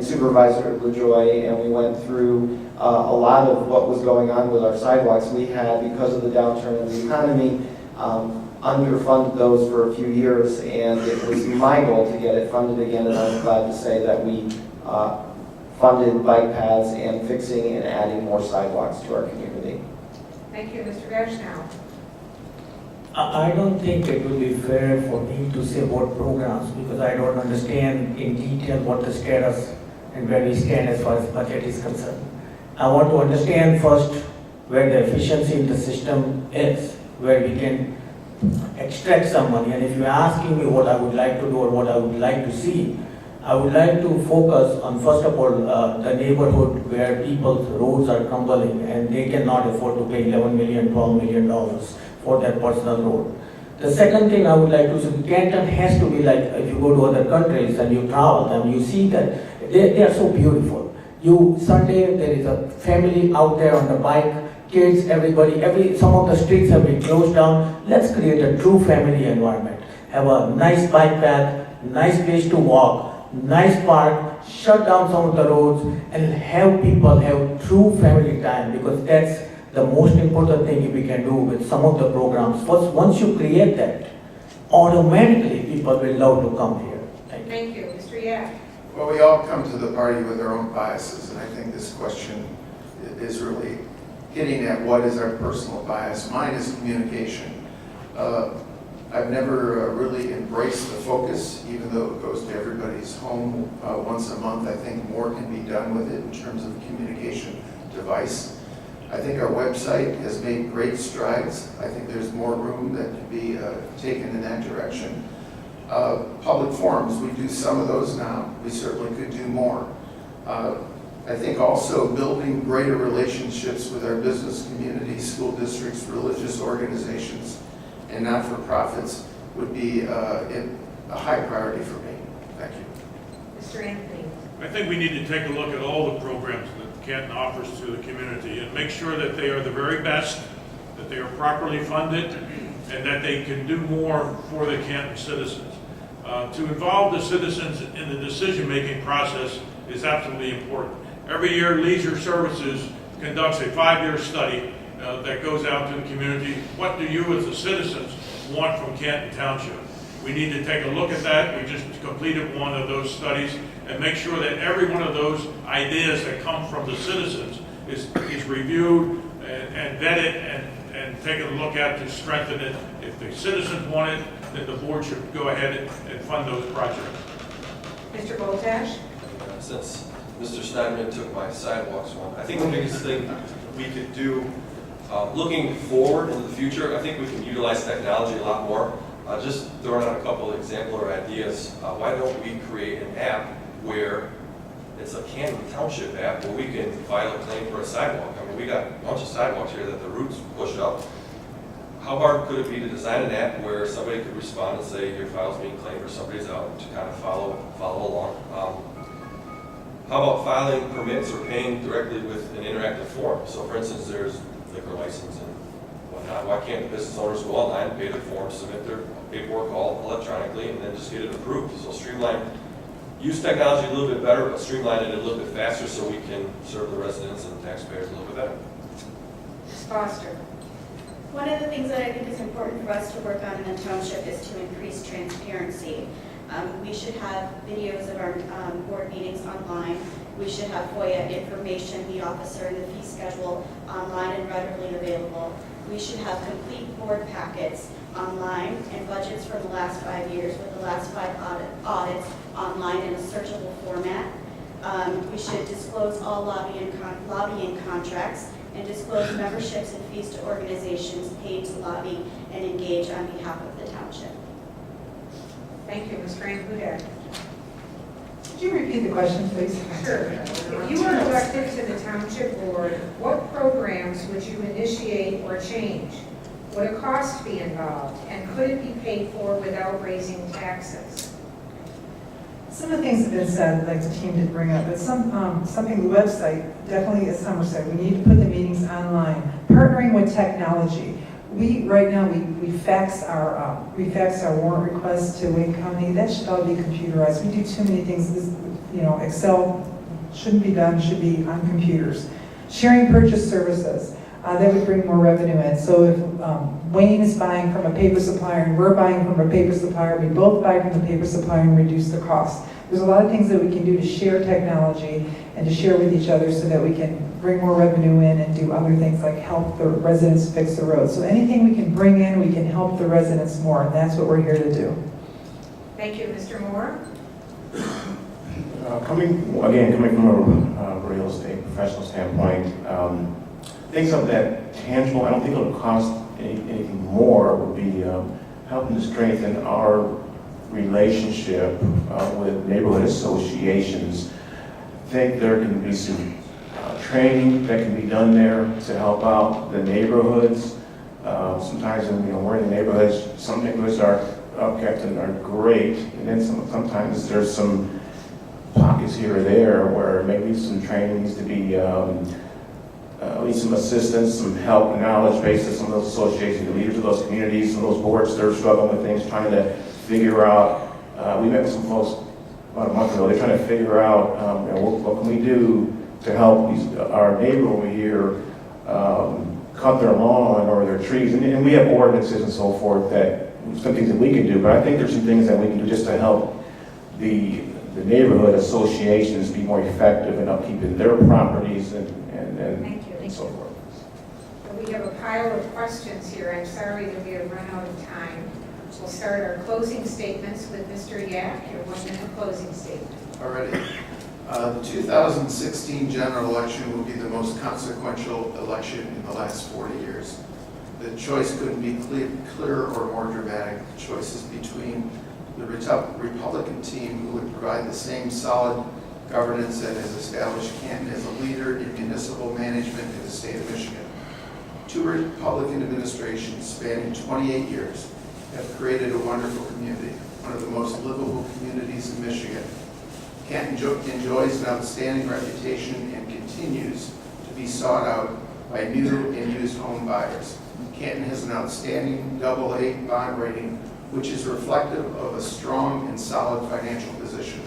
Supervisor LaJoy, and we went through a lot of what was going on with our sidewalks. We had, because of the downturn in the economy, underfunded those for a few years, and it was my goal to get it funded again, and I'm glad to say that we funded bike paths and fixing and adding more sidewalks to our community. Thank you, Mr. Gashnow. I don't think it would be fair for me to say about programs, because I don't understand in detail what the status and where we stand as far as budget is concerned. I want to understand first where the efficiency in the system is, where we can extract some money. And if you're asking me what I would like to do or what I would like to see, I would like to focus on, first of all, the neighborhood where people's roads are crumbling and they cannot afford to pay $11 million, $12 million for their personal road. The second thing I would like to see, Canton has to be like, if you go to other countries and you travel them, you see that they are so beautiful. Sunday, there is a family out there on the bike, kids, everybody, some of the streets have been closed down. Let's create a true family environment. Have a nice bike path, nice place to walk, nice park, shut down some of the roads, and have people have true family time, because that's the most important thing we can do with some of the programs. First, once you create that, automatically people will love to come here. Thank you. Mr. Yak. Well, we all come to the party with our own biases, and I think this question is really hitting at what is our personal bias. Mine is communication. I've never really embraced the focus, even though it goes to everybody's home once a month. I think more can be done with it in terms of communication device. I think our website has made great strides. I think there's more room that can be taken in that direction. Public forums, we do some of those now. We certainly could do more. I think also building greater relationships with our business community, school districts, religious organizations, and not-for-profits would be a high priority for me. Thank you. Mr. Anthony. I think we need to take a look at all the programs that Canton offers to the community, and make sure that they are the very best, that they are properly funded, and that they can do more for the Canton citizens. To involve the citizens in the decision-making process is absolutely important. Every year, Leisure Services conducts a 5-year study that goes out to the community. What do you as the citizens want from Canton Township? We need to take a look at that. We just completed one of those studies and make sure that every one of those ideas that come from the citizens is reviewed and vetted and taken a look at to strengthen it. If the citizens want it, then the board should go ahead and fund those projects. Mr. Boltash? Since Mr. Steinman took my sidewalks one, I think the biggest thing we could do, looking forward into the future, I think we can utilize technology a lot more. Just throwing out a couple of exemplar ideas. Why don't we create an app where it's a Canton Township app where we can file a claim for a sidewalk? I mean, we got a bunch of sidewalks here that the roots push up. How hard could it be to design an app where somebody could respond and say, your file's being claimed or somebody's out, to kind of follow along? How about filing permits or paying directly with an interactive form? So for instance, there's liquor license and whatnot. Why can't the business owners go online, pay their form, submit their paperwork all electronically, and then just get it approved? So streamline, use technology a little bit better, but streamline it a little bit faster so we can serve the residents and taxpayers a little bit better. Ms. Foster? One of the things that I think is important for us to work on in the township is to increase transparency. We should have videos of our board meetings online. We should have FOIA information, the officer and the fee schedule online and readily available. We should have complete board packets online and budgets from the last 5 years with the last 5 audits online in a searchable format. We should disclose all lobbying contracts and disclose memberships and fees to organizations paid to lobby and engage on behalf of the township. Thank you. Ms. Grant-Hudak? Could you repeat the question, please? Sure. If you were elected to the township board, what programs would you initiate or change? Would a cost be involved? And could it be paid for without raising taxes? Some of the things have been said, like the team did bring up, but something the website, definitely as Summer said, we need to put the meetings online. Partnering with technology. Right now we fax our warrant requests to Wayne County. That should all be computerized. We do too many things. Excel shouldn't be done, should be on computers. Sharing purchase services. That would bring more revenue in. So if Wayne is buying from a paper supplier and we're buying from a paper supplier, we both buy from the paper supplier and reduce the cost. There's a lot of things that we can do to share technology and to share with each other so that we can bring more revenue in and do other things like help the residents fix the roads. So anything we can bring in, we can help the residents more, and that's what we're here to do. Thank you. Mr. Moore? Coming from a real estate professional standpoint, things of that tangible, I don't think it'll cost anything more, would be helping to strengthen our relationship with neighborhood associations. I think there can be some training that can be done there to help out the neighborhoods. Sometimes when we're in the neighborhoods, some neighborhoods are upkept and are great, and then sometimes there's some pockets here or there where maybe some training needs to be at least some assistance, some help, knowledge base of some of those associations, the leaders of those communities, some of those boards, they're struggling with things, trying to figure out. We met with some folks about a month ago. They're trying to figure out what can we do to help our neighbor over here cut their lawn or their trees. And we have ordinances and so forth that some things that we can do. But I think there's some things that we can do just to help the neighborhood associations be more effective in upkeeping their properties and so forth. We have a pile of questions here. I'm sorry that we have run out of time. We'll start our closing statements with Mr. Yak, your 1-minute closing statement. Alrighty. The 2016 general election will be the most consequential election in the last 40 years. The choice couldn't be clearer or more dramatic. The choice is between the Republican team, who would provide the same solid governance that has established Canton as a leader in municipal management in the state of Michigan. 2 Republican administrations spanning 28 years have created a wonderful community, one of the most livable communities in Michigan. Canton enjoys an outstanding reputation and continues to be sought out by new and used home buyers. Canton has an outstanding AA bond rating, which is reflective of a strong and solid financial position.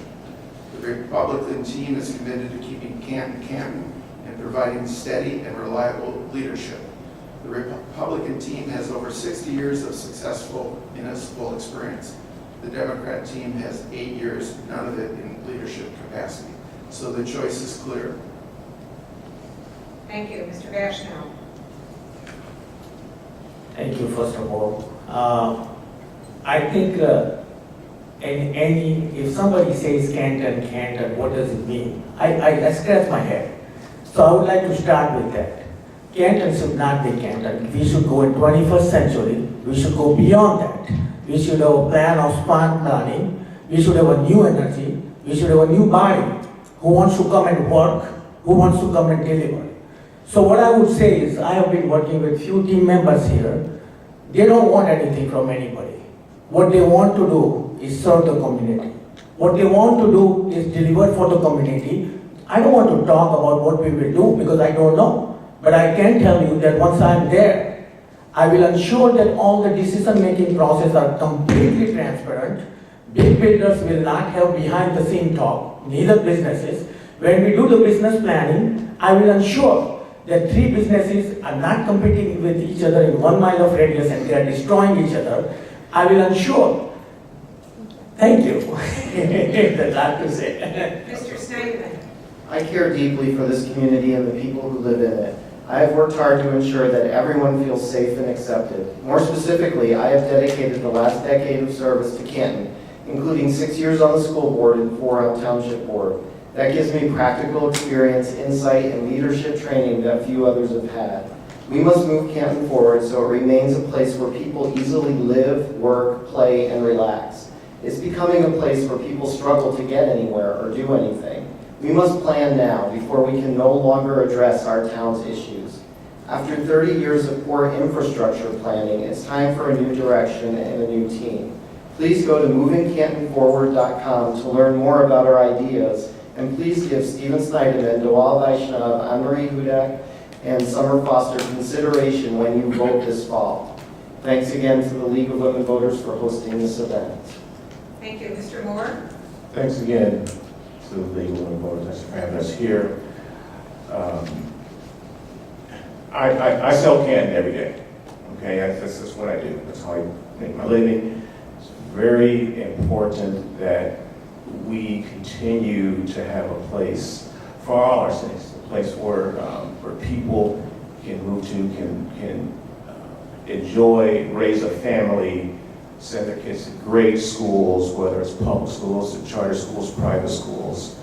The Republican team is committed to keeping Canton and providing steady and reliable leadership. The Republican team has over 60 years of successful municipal experience. The Democrat team has 8 years, none of it in leadership capacity. So the choice is clear. Thank you. Mr. Vashno. Thank you, first of all. I think if somebody says Canton, what does it mean? I scratch my head. So I would like to start with that. Canton should not be Canton. We should go in 21st century. We should go beyond that. We should have a plan of smart planning. We should have a new energy. We should have a new body who wants to come and work, who wants to come and deliver. So what I would say is, I have been working with few team members here. They don't want anything from anybody. What they want to do is serve the community. What they want to do is deliver for the community. I don't want to talk about what we will do because I don't know. But I can tell you that once I'm there, I will ensure that all the decision-making processes are completely transparent. Big builders will not have behind-the-scene talk, neither businesses. When we do the business planning, I will ensure that 3 businesses are not competing with each other in 1 mile of radius and they are destroying each other. I will ensure. Thank you. That's all to say. Mr. Snyderman. I care deeply for this community and the people who live in it. I have worked hard to ensure that everyone feels safe and accepted. More specifically, I have dedicated the last decade of service to Canton, including 6 years on the school board and 4 on township board. That gives me practical experience, insight, and leadership training that few others have had. We must move Canton forward so it remains a place where people easily live, work, play, and relax. It's becoming a place where people struggle to get anywhere or do anything. We must plan now before we can no longer address our town's issues. After 30 years of poor infrastructure planning, it's time for a new direction and a new team. Please go to movingcantonforward.com to learn more about our ideas, and please give Stephen Snyderman, Dewal Vaishnav, Anne-Marie Hudak, and Summer Foster consideration when you vote this fall. Thanks again to the League of Women Voters for hosting this event. Thank you. Mr. Moore. Thanks again to the League of Women Voters for having us here. I sell Canton every day. Okay, that's what I do. That's how I make my living. It's very important that we continue to have a place for all our cities, a place where people can move to, can enjoy, raise a family, send their kids to great schools, whether it's public schools, charter schools, private schools.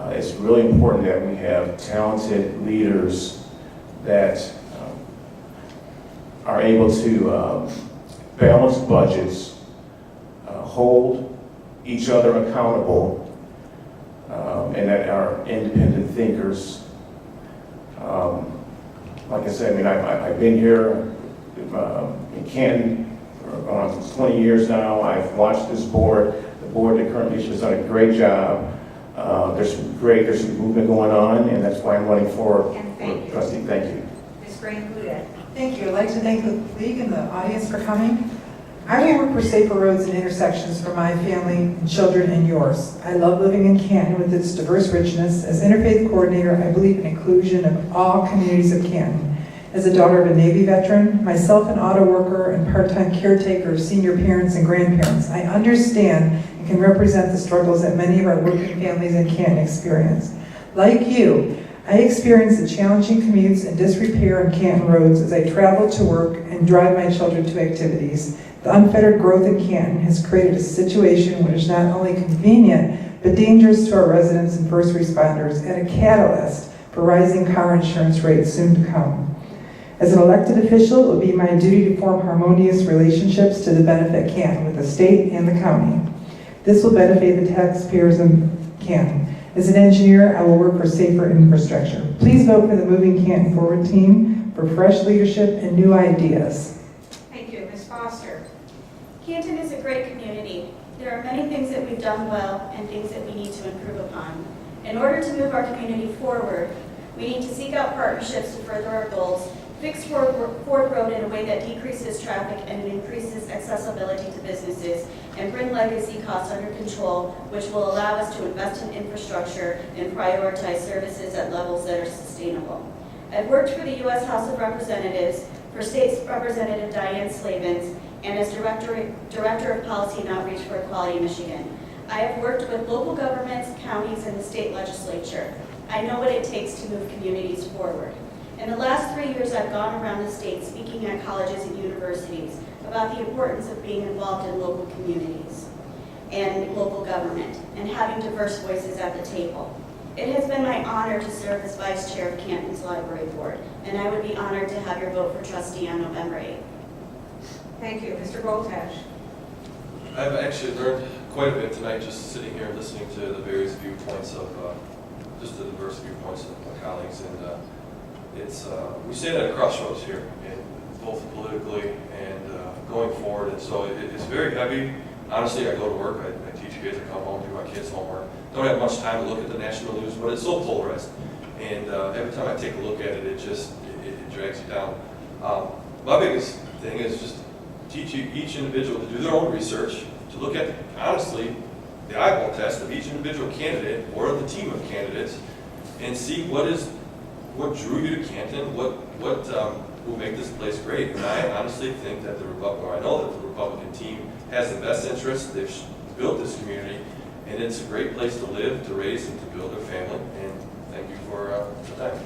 It's really important that we have talented leaders that are able to balance budgets, hold each other accountable, and that are independent thinkers. Like I said, I mean, I've been here in Canton for 20 years now. I've watched this board. The board that currently has done a great job. There's some movement going on, and that's why I'm running for trustee. Thank you. Ms. Graham-Hudak. Thank you. I'd like to thank the League and the audience for coming. I will work for safer roads and intersections for my family and children and yours. I love living in Canton with its diverse richness. As interfaith coordinator, I believe in inclusion of all communities of Canton. As a daughter of a Navy veteran, myself an auto worker and part-time caretaker of senior parents and grandparents, I understand and can represent the struggles that many of our working families in Canton experience. Like you, I experience the challenging commutes and disrepair on Canton roads as I travel to work and drive my children to activities. The unfettered growth in Canton has created a situation which is not only convenient, but dangerous to our residents and first responders, and a catalyst for rising car insurance rates soon to come. As an elected official, it will be my duty to form harmonious relationships to the benefit Canton with the state and the county. This will benefit the taxpayers of Canton. As an engineer, I will work for safer infrastructure. Please vote for the Moving Canton Forward team for fresh leadership and new ideas. Thank you. Ms. Foster. Canton is a great community. There are many things that we've done well and things that we need to improve upon. In order to move our community forward, we need to seek out partnerships to further our goals, fix Ford Road in a way that decreases traffic and increases accessibility to businesses, and bring legacy costs under control, which will allow us to invest in infrastructure and prioritize services at levels that are sustainable. I've worked for the U.S. House of Representatives, for State Representative Diane Slavens, and as Director of Policy and Outreach for Equality Michigan. I have worked with local governments, counties, and the state legislature. I know what it takes to move communities forward. In the last 3 years, I've gone around the state speaking at colleges and universities about the importance of being involved in local communities and local government and having diverse voices at the table. It has been my honor to serve as Vice Chair of Canton's Library Board, and I would be honored to have your vote for trustee on November 8th. Thank you. Mr. Boltash. I've actually learned quite a bit tonight just sitting here and listening to the various viewpoints of, just the diverse viewpoints of my colleagues. And we stand at a crossroads here, and both politically and going forward. And so it's very heavy. Honestly, I go to work, I teach kids, I come home, do my kids' homework. Don't have much time to look at the national news, but it's so polarized. And every time I take a look at it, it drags you down. My biggest thing is just teach each individual to do their own research, to look at, honestly, the eyeball test of each individual candidate or the team of candidates, and see what drew you to Canton, what will make this place great. And I honestly think that I know that the Republican team has the best interest. They've built this community, and it's a great place to live, to raise, and to build their family. And thank you for the time.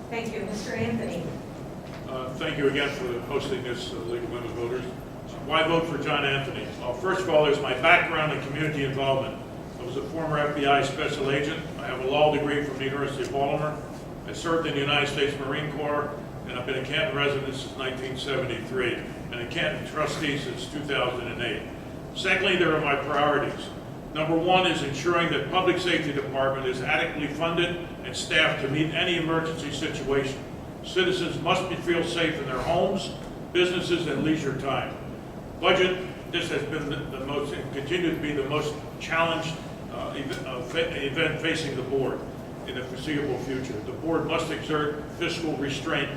Thank you. Mr. Anthony. Thank you again for hosting this League of Women Voters. Why vote for John Anthony? Well, first of all, there's my background in community involvement. I was a former FBI special agent. I have a law degree from the University of Baltimore. I served in the United States Marine Corps, and I've been a Canton resident since 1973, and a Canton trustee since 2008. Secondly, there are my priorities. Number one is ensuring that Public Safety Department is adequately funded and staffed to meet any emergency situation. Citizens must feel safe in their homes, businesses, and leisure time. Budget, this has been the most, and continued to be the most challenged event facing the board in the foreseeable future. The board must exert fiscal restraint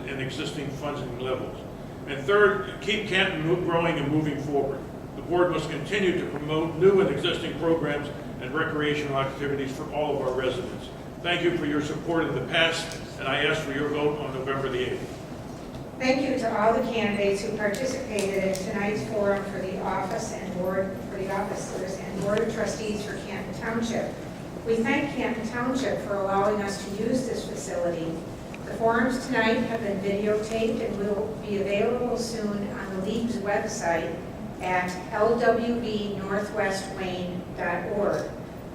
in existing funding levels. And third, keep Canton growing and moving forward. The board must continue to promote new and existing programs and recreational activities for all of our residents. Thank you for your support in the past, and I ask for your vote on November the 8th. Thank you to all the candidates who participated in tonight's forum for the officers and board of trustees for Canton Township. We thank Canton Township for allowing us to use this facility. The forums tonight have been videotaped and will be available soon on the League's website at lwbnorthwestwayne.org.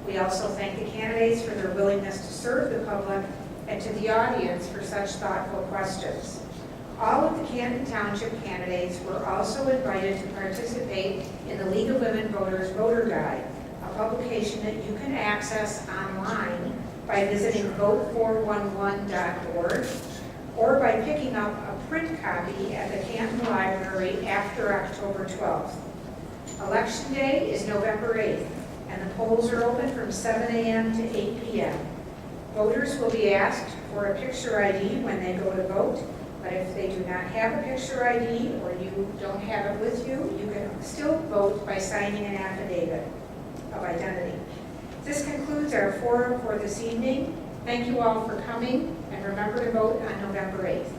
We also thank the candidates for their willingness to serve the public and to the audience for such thoughtful questions. All of the Canton Township candidates were also invited to participate in the League of Women Voters Voter Guide, a publication that you can access online by visiting vote411.org or by picking up a print copy at the Canton Library after October 12th. Election Day is November 8th, and the polls are open from 7 a.m. to 8 p.m. Voters will be asked for a picture ID when they go to vote, but if they do not have a picture ID or you don't have it with you, you can still vote by signing an affidavit of identity. This concludes our forum for this evening. Thank you all for coming, and remember to vote on November 8th.